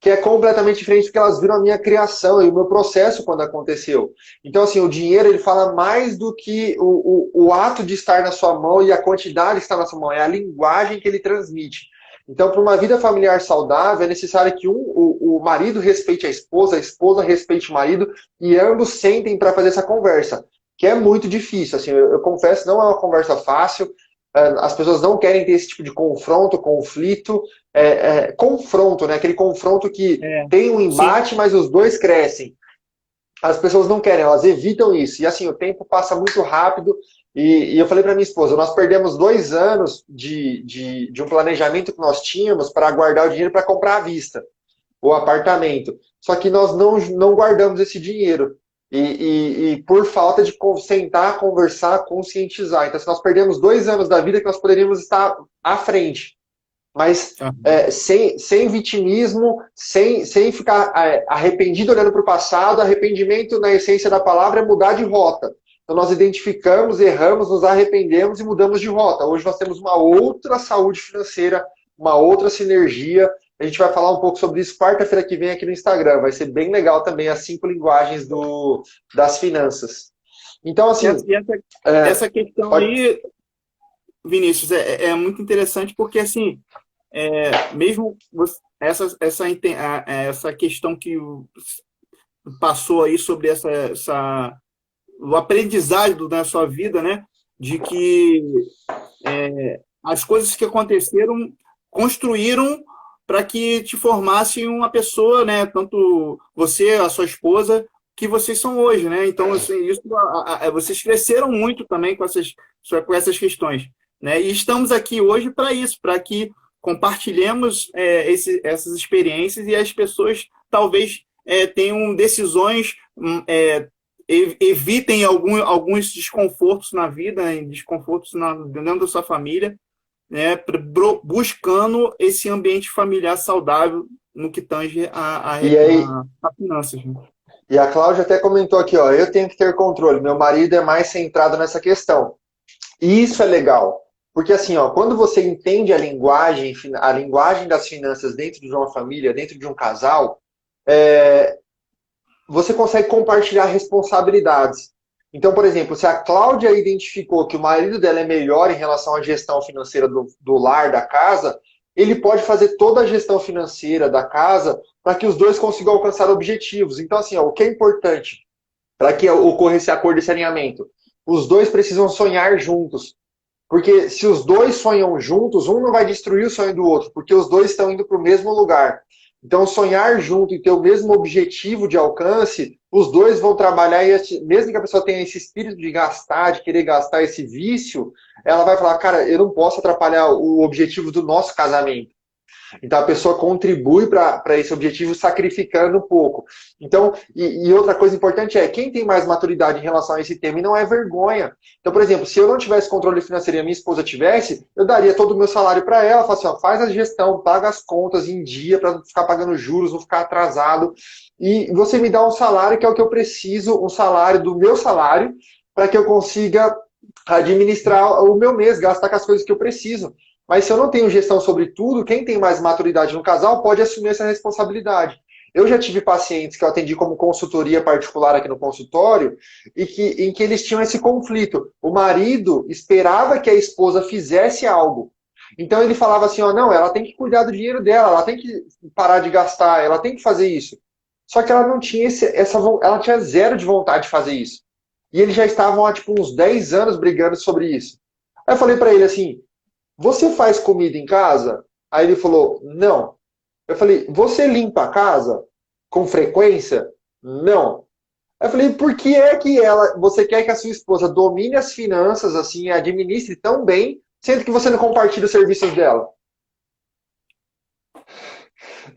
Speaker 2: que é completamente diferente do que elas viram a minha criação e o meu processo quando aconteceu. Então, assim, o dinheiro, ele fala mais do que o ato de estar na sua mão e a quantidade que está na sua mão, é a linguagem que ele transmite. Então, para uma vida familiar saudável, é necessário que o marido respeite a esposa respeite o marido, e ambos sentem para fazer essa conversa, que é muito difícil. Assim, eu confesso, não é uma conversa fácil, as pessoas não querem ter esse tipo de confronto, conflito, confronto, né? Aquele confronto que tem um embate, sim, mas os dois crescem. As pessoas não querem, elas evitam isso. E assim, o tempo passa muito rápido. E eu falei para minha esposa, nós perdemos 2 anos de um planejamento que nós tínhamos para guardar o dinheiro para comprar à vista, o apartamento. Só que nós não guardamos esse dinheiro. E por falta de sentar, conversar, conscientizar. Então, se nós perdemos 2 anos da vida que nós poderíamos estar à frente. Mas sem vitimismo, sem ficar arrependido olhando para o passado. Arrependimento, na essência da palavra, é mudar de rota. Então nós identificamos, erramos, nos arrependemos e mudamos de rota. Hoje nós temos uma outra saúde financeira, uma outra sinergia. A gente vai falar um pouco sobre isso quarta-feira que vem aqui no Instagram. Vai ser bem legal também as 5 linguagens das finanças. Então, assim...
Speaker 1: Essa questão aí, Vinícius, é muito interessante porque, assim, mesmo essa questão que passou aí sobre o aprendizado da sua vida, né? de que as coisas que aconteceram construíram para que te formasse uma pessoa, né? Tanto você, a sua esposa, que vocês são hoje, né? Então, assim, isso, vocês cresceram muito também com essas questões, né? E estamos aqui hoje para isso, para que compartilhemos essas experiências e as pessoas talvez tenham decisões, evitem alguns desconfortos na vida, desconfortos dentro da sua família, né, buscando esse ambiente familiar saudável no que tange
Speaker 2: E aí,
Speaker 1: a finanças. Né?
Speaker 2: e a Cláudia até comentou aqui, ó, eu tenho que ter controle, meu marido é mais centrado nessa questão. E isso é legal, porque assim, ó, quando você entende a linguagem das finanças dentro de uma família, dentro de um casal, você consegue compartilhar responsabilidades. Então, por exemplo, se a Cláudia identificou que o marido dela é melhor em relação à gestão financeira do lar, da casa, ele pode fazer toda a gestão financeira da casa para que os dois consigam alcançar objetivos. Então, assim, ó, o que é importante para que ocorra esse acordo, esse alinhamento? Os dois precisam sonhar juntos. Porque se os dois sonham juntos, um não vai destruir o sonho do outro, porque os dois estão indo para o mesmo lugar. Então, sonhar junto e ter o mesmo objetivo de alcance, os dois vão trabalhar e mesmo que a pessoa tenha esse espírito de gastar, de querer gastar esse vício, ela vai falar, cara, eu não posso atrapalhar o objetivo do nosso casamento. Então a pessoa contribui para esse objetivo sacrificando um pouco. Então, e outra coisa importante é, quem tem mais maturidade em relação a esse tema e não é vergonha. Então, por exemplo, se eu não tivesse controle financeiro e a minha esposa tivesse, eu daria todo o meu salário para ela, falasse, ó, faz a gestão, paga as contas em dia para não ficar pagando juros, não ficar atrasado. E você me dá um salário que é o que eu preciso, um salário do meu salário, para que eu consiga administrar o meu mês, gastar com as coisas que eu preciso. Mas se eu não tenho gestão sobre tudo, quem tem mais maturidade no casal pode assumir essa responsabilidade. Eu já tive pacientes que eu atendi como consultoria particular aqui no consultório em que eles tinham esse conflito. O marido esperava que a esposa fizesse algo. Então ele falava assim, ó, não, ela tem que cuidar do dinheiro dela, ela tem que parar de gastar, ela tem que fazer isso. Só que ela não tinha ela tinha zero de vontade de fazer isso. E eles já estavam há tipo uns 10 anos brigando sobre isso. Aí eu falei para ele assim, você faz comida em casa? Aí ele falou, não. Eu falei, você limpa a casa com frequência? Não. Aí eu falei, por que é que você quer que a sua esposa domine as finanças, assim, administre tão bem, sendo que você não compartilha os serviços dela?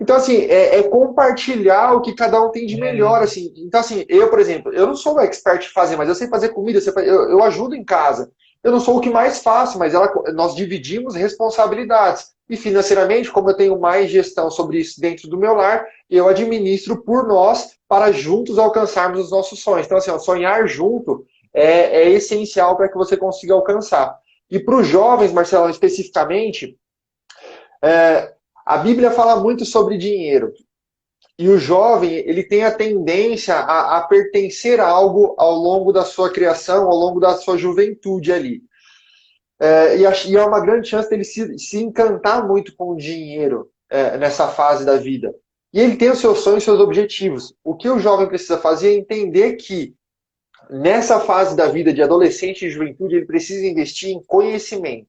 Speaker 2: Então, assim, é compartilhar o que cada um tem de melhor, assim. Então, assim, eu, por exemplo, eu não sou o expert em fazer, mas eu sei fazer comida, eu ajudo em casa. Eu não sou o que mais faço, mas nós dividimos responsabilidades. E financeiramente, como eu tenho mais gestão sobre isso dentro do meu lar, eu administro por nós para juntos alcançarmos os nossos sonhos. Então, assim, ó, sonhar junto é essencial para que você consiga alcançar. E para os jovens, Marcelão, especificamente, a Bíblia fala muito sobre dinheiro. E o jovem, ele tem a tendência a pertencer a algo ao longo da sua criação, ao longo da sua juventude ali. E é uma grande chance dele se encantar muito com o dinheiro nessa fase da vida. E ele tem os seus sonhos e seus objetivos. O que o jovem precisa fazer é entender que nessa fase da vida de adolescente e juventude, ele precisa investir em conhecimento.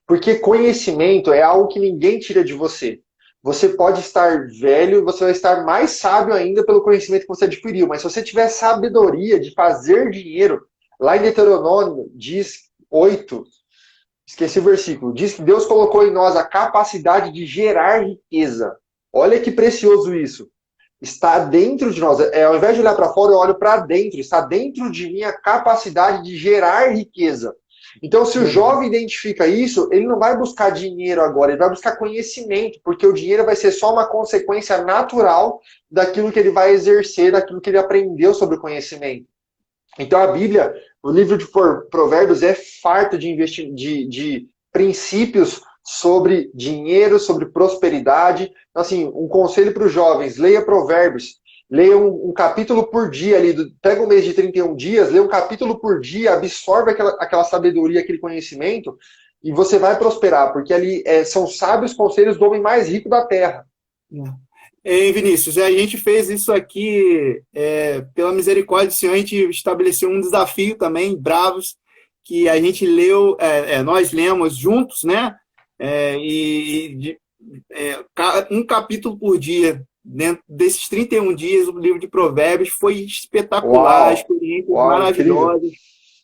Speaker 2: Porque conhecimento é algo que ninguém tira de você. Você pode estar velho, você vai estar mais sábio ainda pelo conhecimento que você adquiriu. Mas se você tiver sabedoria de fazer dinheiro, lá em Deuteronômio diz 8, esqueci o versículo, diz que Deus colocou em nós a capacidade de gerar riqueza. Olha que precioso isso. Está dentro de nós. Ao invés de olhar para fora, eu olho para dentro. Está dentro de mim a capacidade de gerar riqueza. Então, se o jovem identifica isso, ele não vai buscar dinheiro agora, ele vai buscar conhecimento, porque o dinheiro vai ser só uma consequência natural daquilo que ele vai exercer, daquilo que ele aprendeu sobre o conhecimento. Então, a Bíblia, o livro de Provérbios, é farto de princípios sobre dinheiro, sobre prosperidade. Então, assim, um conselho para os jovens, leia Provérbios. Leia um capítulo por dia ali, pega um mês de 31 dias, lê um capítulo por dia, absorve aquela sabedoria, aquele conhecimento, e você vai prosperar, porque ali são sábios conselhos do homem mais rico da terra.
Speaker 1: Vinícius, a gente fez isso aqui pela misericórdia do Senhor, a gente estabeleceu um desafio também, Bravos, que a gente leu, nós lemos juntos, né? Um capítulo por dia, dentro desses 31 dias, o livro de Provérbios foi espetacular,
Speaker 2: Uau!
Speaker 1: experiências
Speaker 2: Uau, incrível!
Speaker 1: maravilhosas,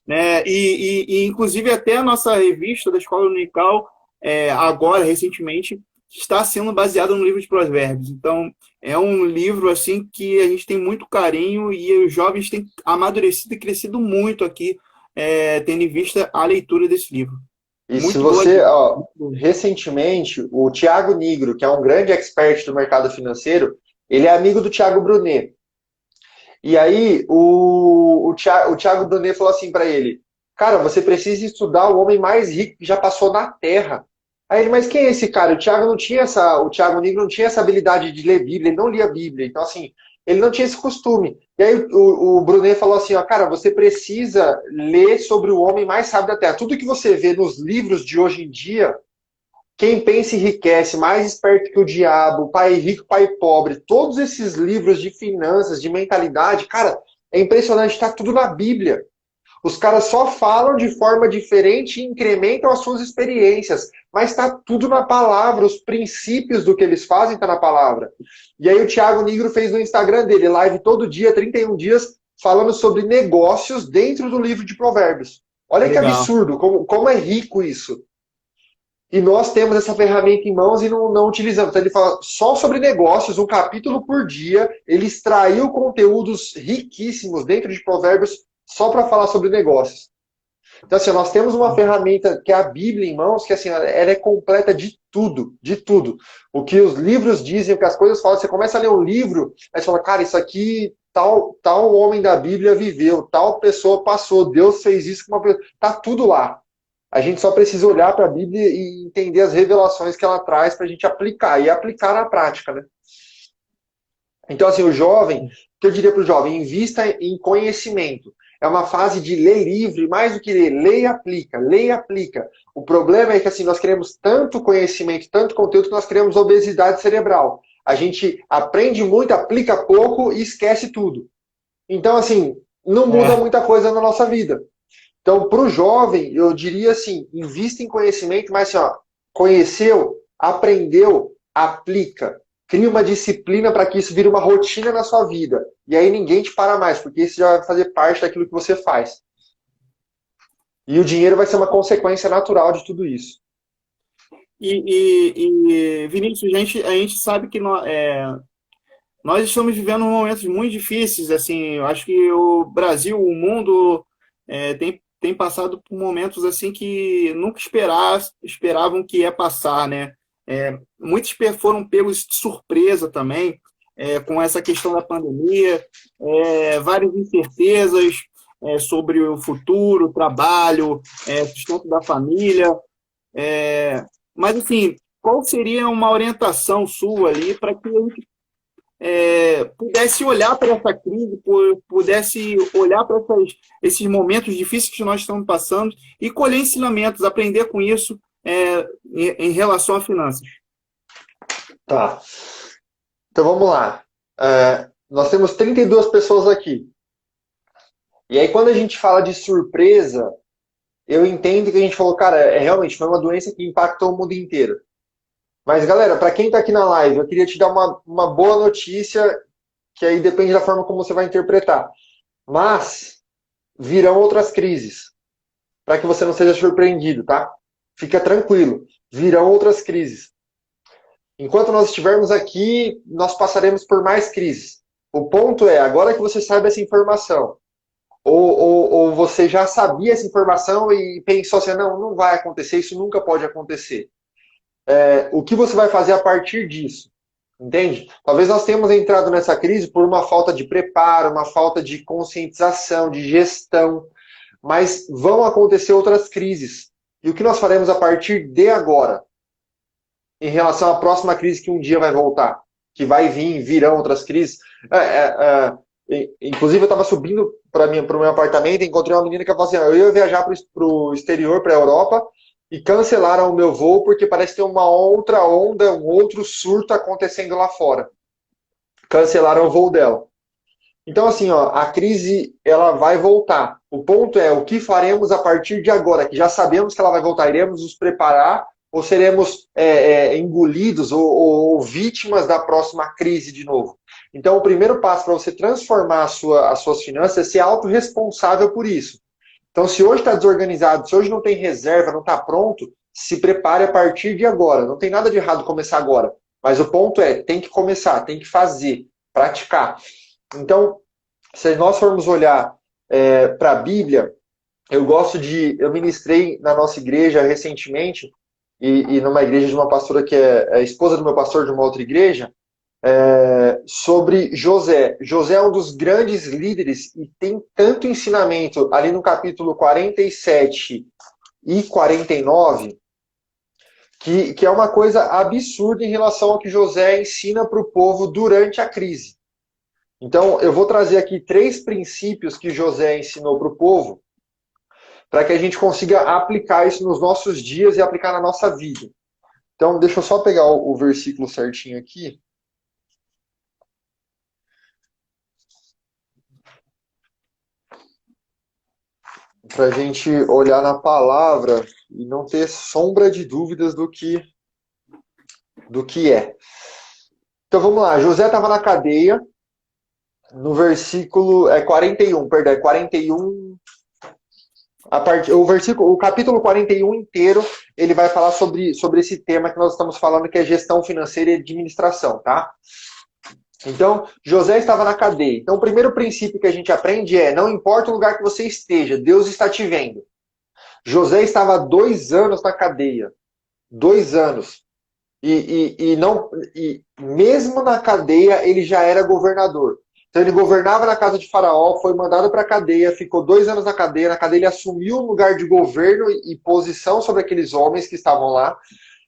Speaker 1: né? Inclusive, até a nossa revista da Escola Unical, agora, recentemente, está sendo baseada no livro de Provérbios. Então, é um livro assim que a gente tem muito carinho e os jovens têm amadurecido e crescido muito aqui, tendo em vista a leitura desse livro.
Speaker 2: E se
Speaker 1: Muito boa
Speaker 2: você,
Speaker 1: dica.
Speaker 2: ó,
Speaker 1: Muito boa.
Speaker 2: recentemente, o Thiago Nigro, que é um grande expert do mercado financeiro, ele é amigo do Thiago Brunet. E aí o Thiago Brunet falou assim para ele: cara, você precisa estudar o homem mais rico que já passou na Terra. Aí ele, mas quem é esse cara? O Thiago Nigro não tinha essa habilidade de ler Bíblia, ele não lia Bíblia. Então, assim, ele não tinha esse costume. E aí o Brunet falou assim, ó, cara, você precisa ler sobre o homem mais sábio da Terra. Tudo que você vê nos livros de hoje em dia, quem pensa enriquece, mais esperto que o diabo, pai rico, pai pobre, todos esses livros de finanças, de mentalidade, cara, é impressionante, está tudo na Bíblia. Os caras só falam de forma diferente e incrementam as suas experiências, mas está tudo na palavra, os princípios do que eles fazem está na palavra. E aí o Thiago Nigro fez no Instagram dele, live todo dia, 31 dias, falando sobre negócios dentro do livro de Provérbios. Olha que
Speaker 1: Legal.
Speaker 2: absurdo, como é rico isso. E nós temos essa ferramenta em mãos e não utilizamos. Então ele fala só sobre negócios, um capítulo por dia. Ele extraiu conteúdos riquíssimos dentro de Provérbios só para falar sobre negócios. Então, assim, nós temos uma ferramenta que é a Bíblia em mãos, que assim, ela é completa de tudo, de tudo. O que os livros dizem, o que as coisas falam, você começa a ler um livro, aí você fala, cara, isso aqui, tal homem da Bíblia viveu, tal pessoa passou, Deus fez isso com uma pessoa. Tá tudo lá. A gente só precisa olhar para a Bíblia e entender as revelações que ela traz para a gente aplicar, e aplicar na prática, né? Então, assim, o jovem, o que eu diria para o jovem? Invista em conhecimento. É uma fase de ler livre, mais do que ler, leia e aplica, leia e aplica. O problema é que assim, nós queremos tanto conhecimento, tanto conteúdo, que nós criamos obesidade cerebral. A gente aprende muito, aplica pouco e esquece tudo. Então, assim, não muda muita coisa na nossa vida. Então, para o jovem, eu diria assim, invista em conhecimento, mas assim, ó, conheceu, aprendeu, aplica. Cria uma disciplina para que isso vire uma rotina na sua vida. E aí ninguém te para mais, porque isso já vai fazer parte daquilo que você faz. E o dinheiro vai ser uma consequência natural de tudo isso.
Speaker 1: Vinícius, a gente sabe que nós estamos vivendo momentos muito difíceis. Assim, eu acho que o Brasil, o mundo, tem passado por momentos assim que nunca esperavam que ia passar, né? Muitos foram pegos de surpresa também, com essa questão da pandemia, várias incertezas sobre o futuro, o trabalho, sustento da família. Mas, assim, qual seria uma orientação sua ali para que a gente pudesse olhar para essa crise, pudesse olhar para esses momentos difíceis que nós estamos passando e colher ensinamentos, aprender com isso em relação a finanças?
Speaker 2: Tá. Então vamos lá. Nós temos 32 pessoas aqui. E aí quando a gente fala de surpresa, eu entendo que a gente falou, cara, realmente foi uma doença que impactou o mundo inteiro. Mas galera, para quem está aqui na live, eu queria te dar uma boa notícia, que aí depende da forma como você vai interpretar. Mas virão outras crises, para que você não seja surpreendido, tá? Fica tranquilo, virão outras crises. Enquanto nós estivermos aqui, nós passaremos por mais crises. O ponto é, agora que você sabe essa informação, ou você já sabia essa informação e pensou assim, não vai acontecer, isso nunca pode acontecer. O que você vai fazer a partir disso? Entende? Talvez nós tenhamos entrado nessa crise por uma falta de preparo, uma falta de conscientização, de gestão, mas vão acontecer outras crises. E o que nós faremos a partir de agora? Em relação à próxima crise que um dia vai voltar, que virão outras crises. Inclusive, eu estava subindo para o meu apartamento e encontrei uma menina que falou assim, eu ia viajar para o exterior, para a Europa, e cancelaram o meu voo porque parece ter uma outra onda, um outro surto acontecendo lá fora. Cancelaram o voo dela. Então, assim, ó, a crise ela vai voltar. O ponto é o que faremos a partir de agora, que já sabemos que ela vai voltar. Iremos nos preparar ou seremos engolidos ou vítimas da próxima crise de novo? Então, o primeiro passo para você transformar as suas finanças é ser autorresponsável por isso. Então, se hoje está desorganizado, se hoje não tem reserva, não está pronto, se prepare a partir de agora. Não tem nada de errado começar agora. Mas o ponto é, tem que começar, tem que fazer, praticar. Então, se nós formos olhar para a Bíblia, eu ministrei na nossa igreja recentemente, e numa igreja de uma pastora que é a esposa do meu pastor de uma outra igreja, sobre José. José é um dos grandes líderes e tem tanto ensinamento ali no capítulo 47 e 49, que é uma coisa absurda em relação ao que José ensina para o povo durante a crise. Então, eu vou trazer aqui 3 princípios que José ensinou para o povo, para que a gente consiga aplicar isso nos nossos dias e aplicar na nossa vida. Então, deixa eu só pegar o versículo certinho aqui. Para a gente olhar na palavra e não ter sombra de dúvidas do que é. Então, vamos lá. José estava na cadeia, no versículo 41, perdão, 41. O capítulo 41 inteiro, ele vai falar sobre esse tema que nós estamos falando, que é gestão financeira e administração, tá? Então, José estava na cadeia. Então, o primeiro princípio que a gente aprende é, não importa o lugar que você esteja, Deus está te vendo. José estava 2 anos na cadeia. 2 anos. E mesmo na cadeia, ele já era governador. Então ele governava na casa de Faraó, foi mandado para a cadeia, ficou 2 anos na cadeia ele assumiu um lugar de governo e posição sobre aqueles homens que estavam lá,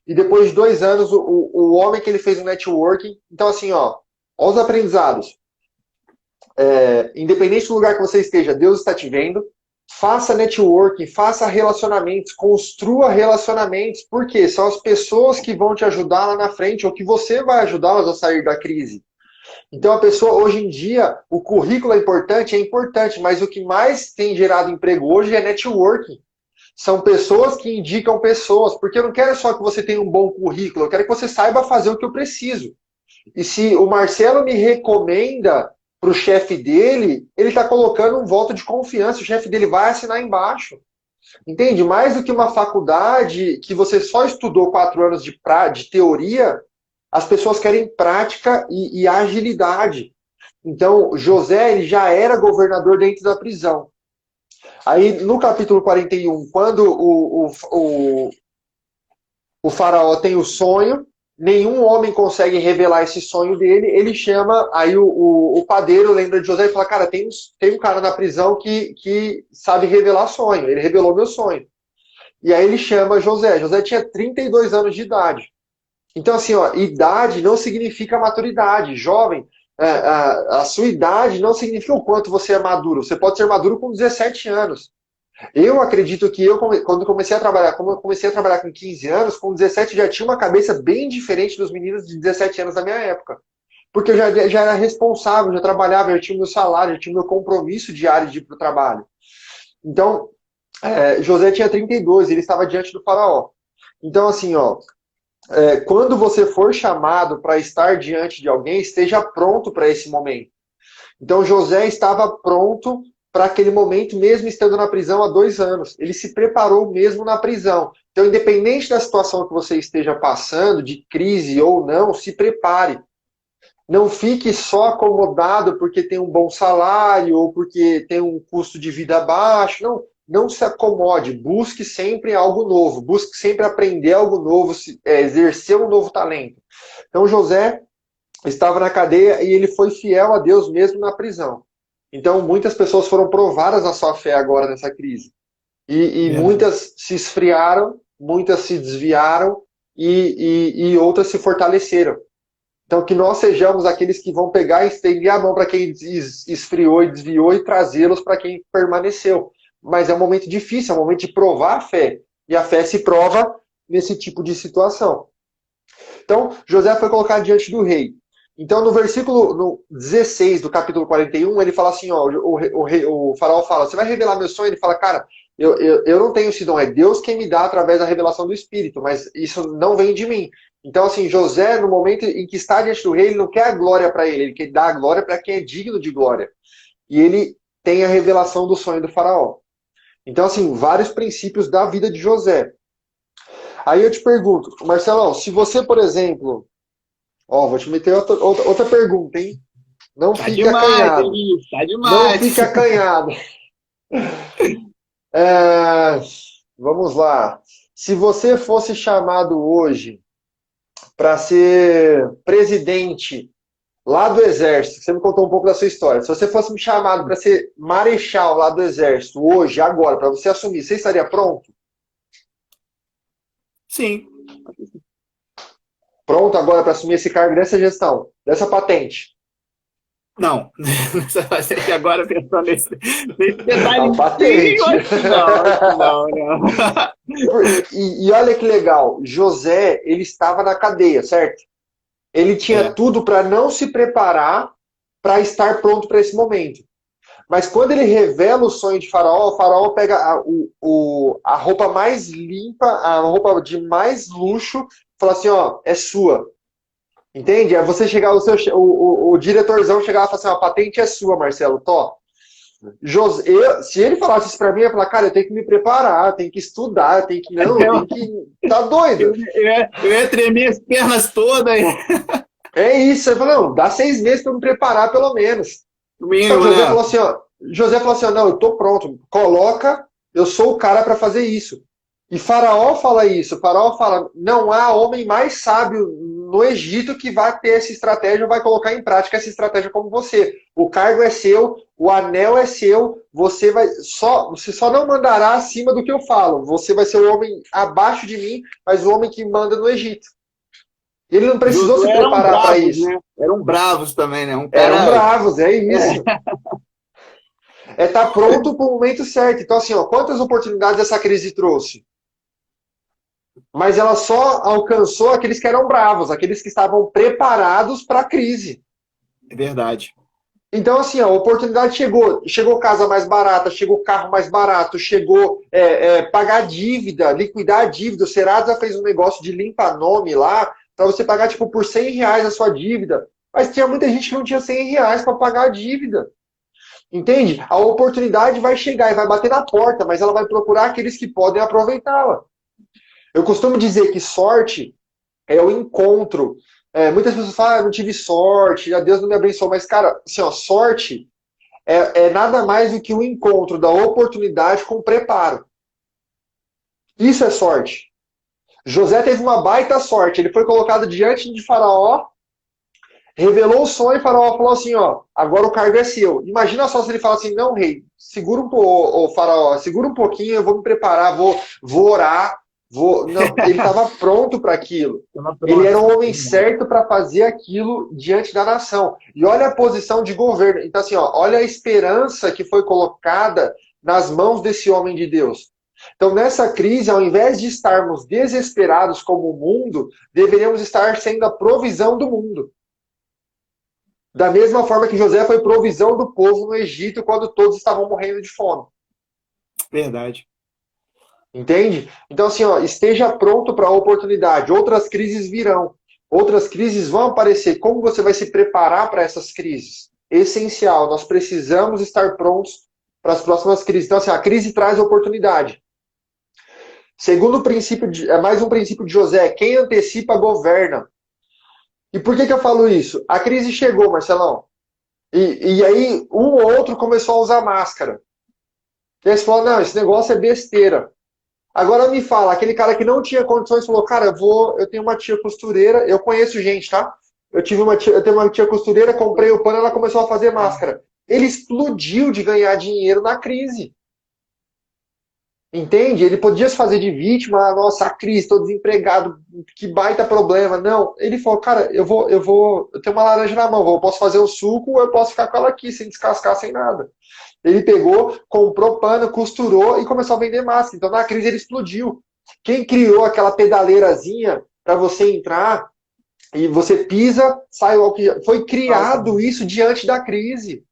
Speaker 2: e depois de 2 anos, o homem que ele fez o networking, então assim, os aprendizados, independente do lugar que você esteja, Deus está te vendo, faça networking, faça relacionamentos, construa relacionamentos, porque são as pessoas que vão te ajudar lá na frente, ou que você vai ajudá-las a sair da crise. Então a pessoa, hoje em dia, o currículo é importante, mas o que mais tem gerado emprego hoje é networking. São pessoas que indicam pessoas, porque eu não quero só que você tenha um bom currículo, eu quero que você saiba fazer o que eu preciso. E se o Marcelo me recomenda para o chefe dele, ele está colocando um voto de confiança, o chefe dele vai assinar embaixo. Entende? Mais do que uma faculdade que você só estudou 4 anos de teoria, as pessoas querem prática e agilidade. Então, José ele já era governador dentro da prisão. Aí, no capítulo 41, quando o faraó tem o sonho, nenhum homem consegue revelar esse sonho dele, ele chama, aí o padeiro lembra de José e fala, cara, tem um cara na prisão que sabe revelar sonho, ele revelou meu sonho. E aí ele chama José. José tinha 32 anos de idade. Então, assim, idade não significa maturidade. Jovem, a sua idade não significa o quanto você é maduro. Você pode ser maduro com 17 anos. Eu acredito que quando comecei a trabalhar, como eu comecei a trabalhar com 15 anos, com 17 já tinha uma cabeça bem diferente dos meninos de 17 anos da minha época. Porque eu já era responsável, já trabalhava, já tinha o meu salário, já tinha o meu compromisso diário de ir para o trabalho. Então, José tinha 32, ele estava diante do faraó. Então, assim, quando você for chamado para estar diante de alguém, esteja pronto para esse momento. Então, José estava pronto para aquele momento, mesmo estando na prisão há 2 anos. Ele se preparou mesmo na prisão. Então, independente da situação que você esteja passando, de crise ou não, se prepare. Não fique só acomodado porque tem um bom salário ou porque tem um custo de vida baixo. Não se acomode. Busque sempre algo novo. Busque sempre aprender algo novo, exercer um novo talento. Então, José estava na cadeia e ele foi fiel a Deus mesmo na prisão. Então, muitas pessoas foram provadas na sua fé agora nessa crise. E muitas se esfriaram, muitas se desviaram e outras se fortaleceram. Então, que nós sejamos aqueles que vão pegar e estender a mão para quem esfriou e desviou e trazê-los para quem permaneceu. Mas é um momento difícil, é um momento de provar a fé. E a fé se prova nesse tipo de situação. Então, José foi colocado diante do rei. Então, no versículo 16 do capítulo 41, ele fala assim, ó, o faraó fala, você vai revelar meu sonho? Ele fala, cara, eu não tenho esse dom, é Deus quem me dá através da revelação do Espírito, mas isso não vem de mim. Então, assim, José, no momento em que está diante do rei, ele não quer a glória para ele quer dar a glória para quem é digno de glória. E ele tem a revelação do sonho do faraó. Então, assim, vários princípios da vida de José. Aí eu te pergunto, Marcelão, se você, por exemplo... Ó, vou te meter outra pergunta, hein? Não
Speaker 1: Tá
Speaker 2: fique
Speaker 1: demais,
Speaker 2: acanhado.
Speaker 1: Denise, tá
Speaker 2: Não
Speaker 1: demais.
Speaker 2: fique acanhado. Vamos lá. Se você fosse chamado hoje para ser presidente lá do Exército, você me contou um pouco da sua história. Se você fosse me chamado para ser marechal lá do Exército, hoje, agora, para você assumir, você estaria pronto?
Speaker 1: Sim.
Speaker 2: Pronto agora para assumir esse cargo dessa gestão, dessa patente?
Speaker 1: Não. Agora pensando nesse
Speaker 2: A
Speaker 1: detalhe,
Speaker 2: patente.
Speaker 1: acho que não.
Speaker 2: E olha que legal, José, ele estava na cadeia, certo? Ele tinha
Speaker 1: É,
Speaker 2: tudo para não se preparar para estar pronto para esse momento. Mas quando ele revela o sonho de Faraó, o Faraó pega a roupa mais limpa, a roupa de mais luxo, fala assim, ó, é sua. Entende? É você chegar, o diretorzão chegar lá e falar assim, ó, a patente é sua, Marcelo, tó. Se ele falasse isso pra mim, eu ia falar, cara, eu tenho que me preparar, eu tenho que estudar, eu tenho que. Não, eu tenho que. Tá doido?
Speaker 1: eu ia tremer as pernas todas.
Speaker 2: É isso. Eu falei, não, dá 6 meses pra eu me preparar, pelo menos.
Speaker 1: No
Speaker 2: Só que
Speaker 1: mínimo,
Speaker 2: José
Speaker 1: né?
Speaker 2: falou assim, ó. José falou assim, ó, não, eu tô pronto. Coloca, eu sou o cara para fazer isso. E Faraó fala isso. Faraó fala, não há homem mais sábio no Egito que vai ter essa estratégia ou vai colocar em prática essa estratégia como você. O cargo é seu, o anel é seu, você só não mandará acima do que eu falo. Você vai ser o homem abaixo de mim, mas o homem que manda no Egito. Ele não precisou se
Speaker 1: Josué eram
Speaker 2: preparar para
Speaker 1: bravos,
Speaker 2: isso.
Speaker 1: né? Eram bravos também, né? Um
Speaker 2: Eram
Speaker 1: cara.
Speaker 2: bravos, é isso. É estar pronto para o momento certo. Então, assim, ó, quantas oportunidades essa crise trouxe? Mas ela só alcançou aqueles que eram bravos, aqueles que estavam preparados para a crise.
Speaker 1: É verdade.
Speaker 2: Então, assim, a oportunidade chegou. Chegou casa mais barata, chegou carro mais barato, chegou pagar dívida, liquidar a dívida. O Serasa fez um negócio de limpa-nome lá, para você pagar, tipo, por R$ 100 a sua dívida. Mas tinha muita gente que não tinha R$ 100 para pagar a dívida. Entende? A oportunidade vai chegar e vai bater na porta, mas ela vai procurar aqueles que podem aproveitá-la. Eu costumo dizer que sorte é o encontro. Muitas pessoas falam, não tive sorte, a Deus não me abençoou, mas, cara, assim, ó, sorte é nada mais do que o encontro da oportunidade com o preparo. Isso é sorte. José teve uma baita sorte. Ele foi colocado diante de Faraó, revelou o sonho e Faraó falou assim, ó, agora o cargo é seu. Imagina só se ele fala assim, não, rei, segura um pouco, Faraó, segura um pouquinho, eu vou me preparar, vou orar, Não, ele estava pronto para aquilo. Ele era o homem certo para fazer aquilo diante da nação. E olha a posição de governo. Então, assim, ó, olha a esperança que foi colocada nas mãos desse homem de Deus. Então, nessa crise, ao invés de estarmos desesperados como o mundo, deveríamos estar sendo a provisão do mundo. Da mesma forma que José foi provisão do povo no Egito quando todos estavam morrendo de fome.
Speaker 1: Verdade.
Speaker 2: Entende? Então, assim, ó, esteja pronto para a oportunidade. Outras crises virão. Outras crises vão aparecer. Como você vai se preparar para essas crises? Essencial. Nós precisamos estar prontos para as próximas crises. Então, assim, a crise traz oportunidade. Segundo princípio, mais um princípio de José. Quem antecipa, governa. E por que eu falo isso? A crise chegou, Marcelão. E aí, um ou outro começou a usar máscara. E aí você falou, não, esse negócio é besteira. Agora me fala, aquele cara que não tinha condições falou, cara, eu tenho uma tia costureira, eu conheço gente, tá? Eu tenho uma tia costureira, comprei o pano, ela começou a fazer máscara. Ele explodiu de ganhar dinheiro na crise. Entende? Ele podia se fazer de vítima, nossa, a crise, estou desempregado, que baita problema. Não, ele falou, cara, eu tenho uma laranja na mão, eu posso fazer o suco ou eu posso ficar com ela aqui, sem descascar, sem nada. Ele pegou, comprou pano, costurou e começou a vender massa. Então, na crise, ele explodiu. Quem criou aquela pedaleirazinha para você entrar E você pisa, sai o álcool gel. Foi criado isso diante da crise.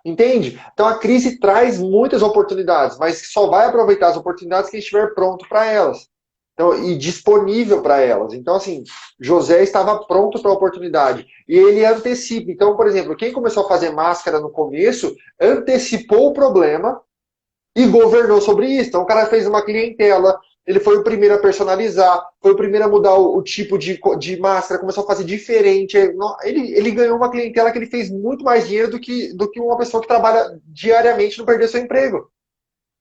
Speaker 2: Entende? Então a crise traz muitas oportunidades, mas só vai aproveitar as oportunidades quem estiver pronto para elas. Então, e disponível para elas. Então, assim, José estava pronto para a oportunidade. E ele antecipa. Então, por exemplo, quem começou a fazer máscara no começo, antecipou o problema e governou sobre isso. Então, o cara fez uma clientela, ele foi o primeiro a personalizar, foi o primeiro a mudar o tipo de máscara, começou a fazer diferente. Ele ganhou uma clientela que ele fez muito mais dinheiro do que uma pessoa que trabalha diariamente e não perder seu emprego.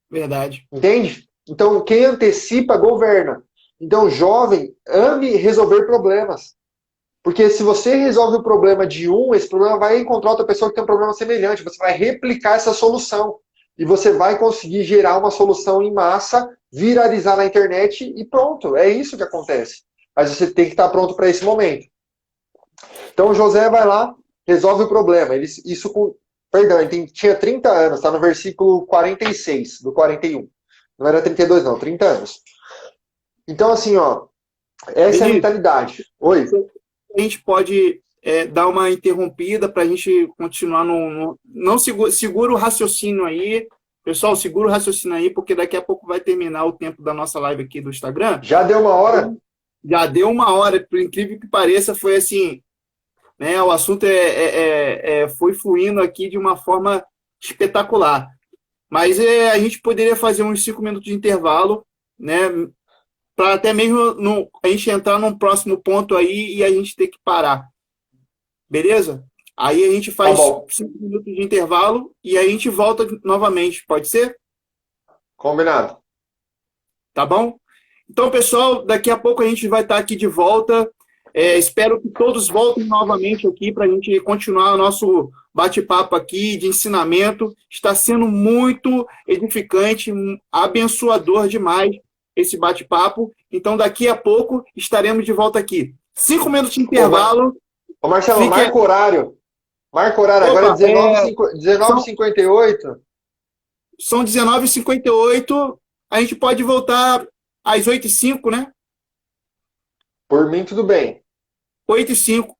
Speaker 1: Verdade.
Speaker 2: Entende? Então, quem antecipa, governa. Então, jovem, ame resolver problemas. Porque se você resolve o problema de um, esse problema vai encontrar outra pessoa que tem um problema semelhante. Você vai replicar essa solução. E você vai conseguir gerar uma solução em massa, viralizar na internet e pronto. É isso que acontece. Mas você tem que estar pronto para esse momento. Então, José vai lá, resolve o problema. Perdão, ele tinha 30 anos, está no versículo 46 do 41. Não era 32, não, 30 anos. Então, assim, ó, essa é a mentalidade. Oi?
Speaker 1: A gente pode dar uma interrompida para a gente continuar não segura o raciocínio aí. Pessoal, segura o raciocínio aí, porque daqui a pouco vai terminar o tempo da nossa live aqui do Instagram.
Speaker 2: Já deu uma hora?
Speaker 1: Já deu uma hora, por incrível que pareça, foi assim, né? O assunto foi fluindo aqui de uma forma espetacular. Mas a gente poderia fazer uns 5 minutos de intervalo, né? Para até mesmo a gente entrar num próximo ponto aí e a gente ter que parar. Beleza? Aí a gente faz 5 minutos de intervalo e aí a gente volta novamente. Pode ser?
Speaker 2: Combinado.
Speaker 1: Tá bom? Então, pessoal, daqui a pouco a gente vai estar aqui de volta. Espero que todos voltem novamente aqui para a gente continuar o nosso bate-papo aqui de ensinamento. Está sendo muito edificante, abençoador demais esse bate-papo. Então, daqui a pouco estaremos de volta aqui. 5 minutos de intervalo.
Speaker 2: Ô, Marcelo, marca o horário. Marca o horário. Agora é 19h58.
Speaker 1: São 19h58. A gente pode voltar às 8h05, né?
Speaker 2: Por mim, tudo bem.
Speaker 1: 8h05,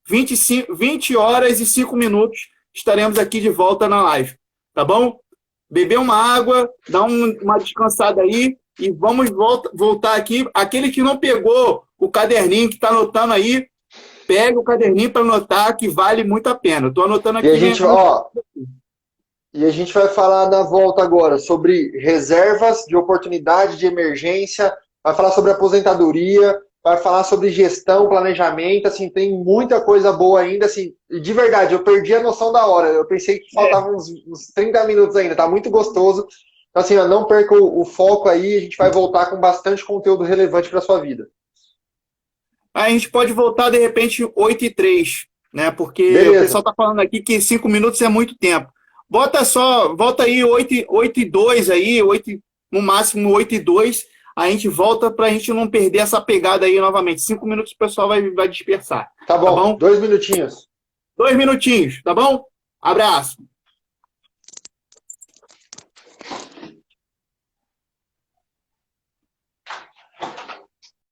Speaker 1: 20 horas e 5 minutos, estaremos aqui de volta na live. Tá bom? Beber uma água, dar uma descansada aí e vamos voltar aqui. Aquele que não pegou o caderninho que está anotando aí, pega o caderninho para anotar, que vale muito a pena. Estou anotando aqui.
Speaker 2: E a gente vai falar na volta agora sobre reservas de oportunidade, de emergência, vai falar sobre aposentadoria, vai falar sobre gestão, planejamento, assim, tem muita coisa boa ainda, assim, de verdade, eu perdi a noção da hora, eu pensei que faltavam uns 30 minutos ainda, tá muito gostoso. Então, assim, ó, não perca o foco aí, a gente vai voltar com bastante conteúdo relevante para sua vida.
Speaker 1: A gente pode voltar, de repente, 8h03, né? Porque
Speaker 2: Beleza.
Speaker 1: O pessoal tá falando aqui que 5 minutos é muito tempo. Volta aí 8h02 aí, no máximo 8h02, a gente volta para a gente não perder essa pegada aí novamente. 5 minutos o pessoal vai dispersar.
Speaker 2: Tá bom? 2 minutinhos.
Speaker 1: 2 minutinhos, tá bom? Abraço.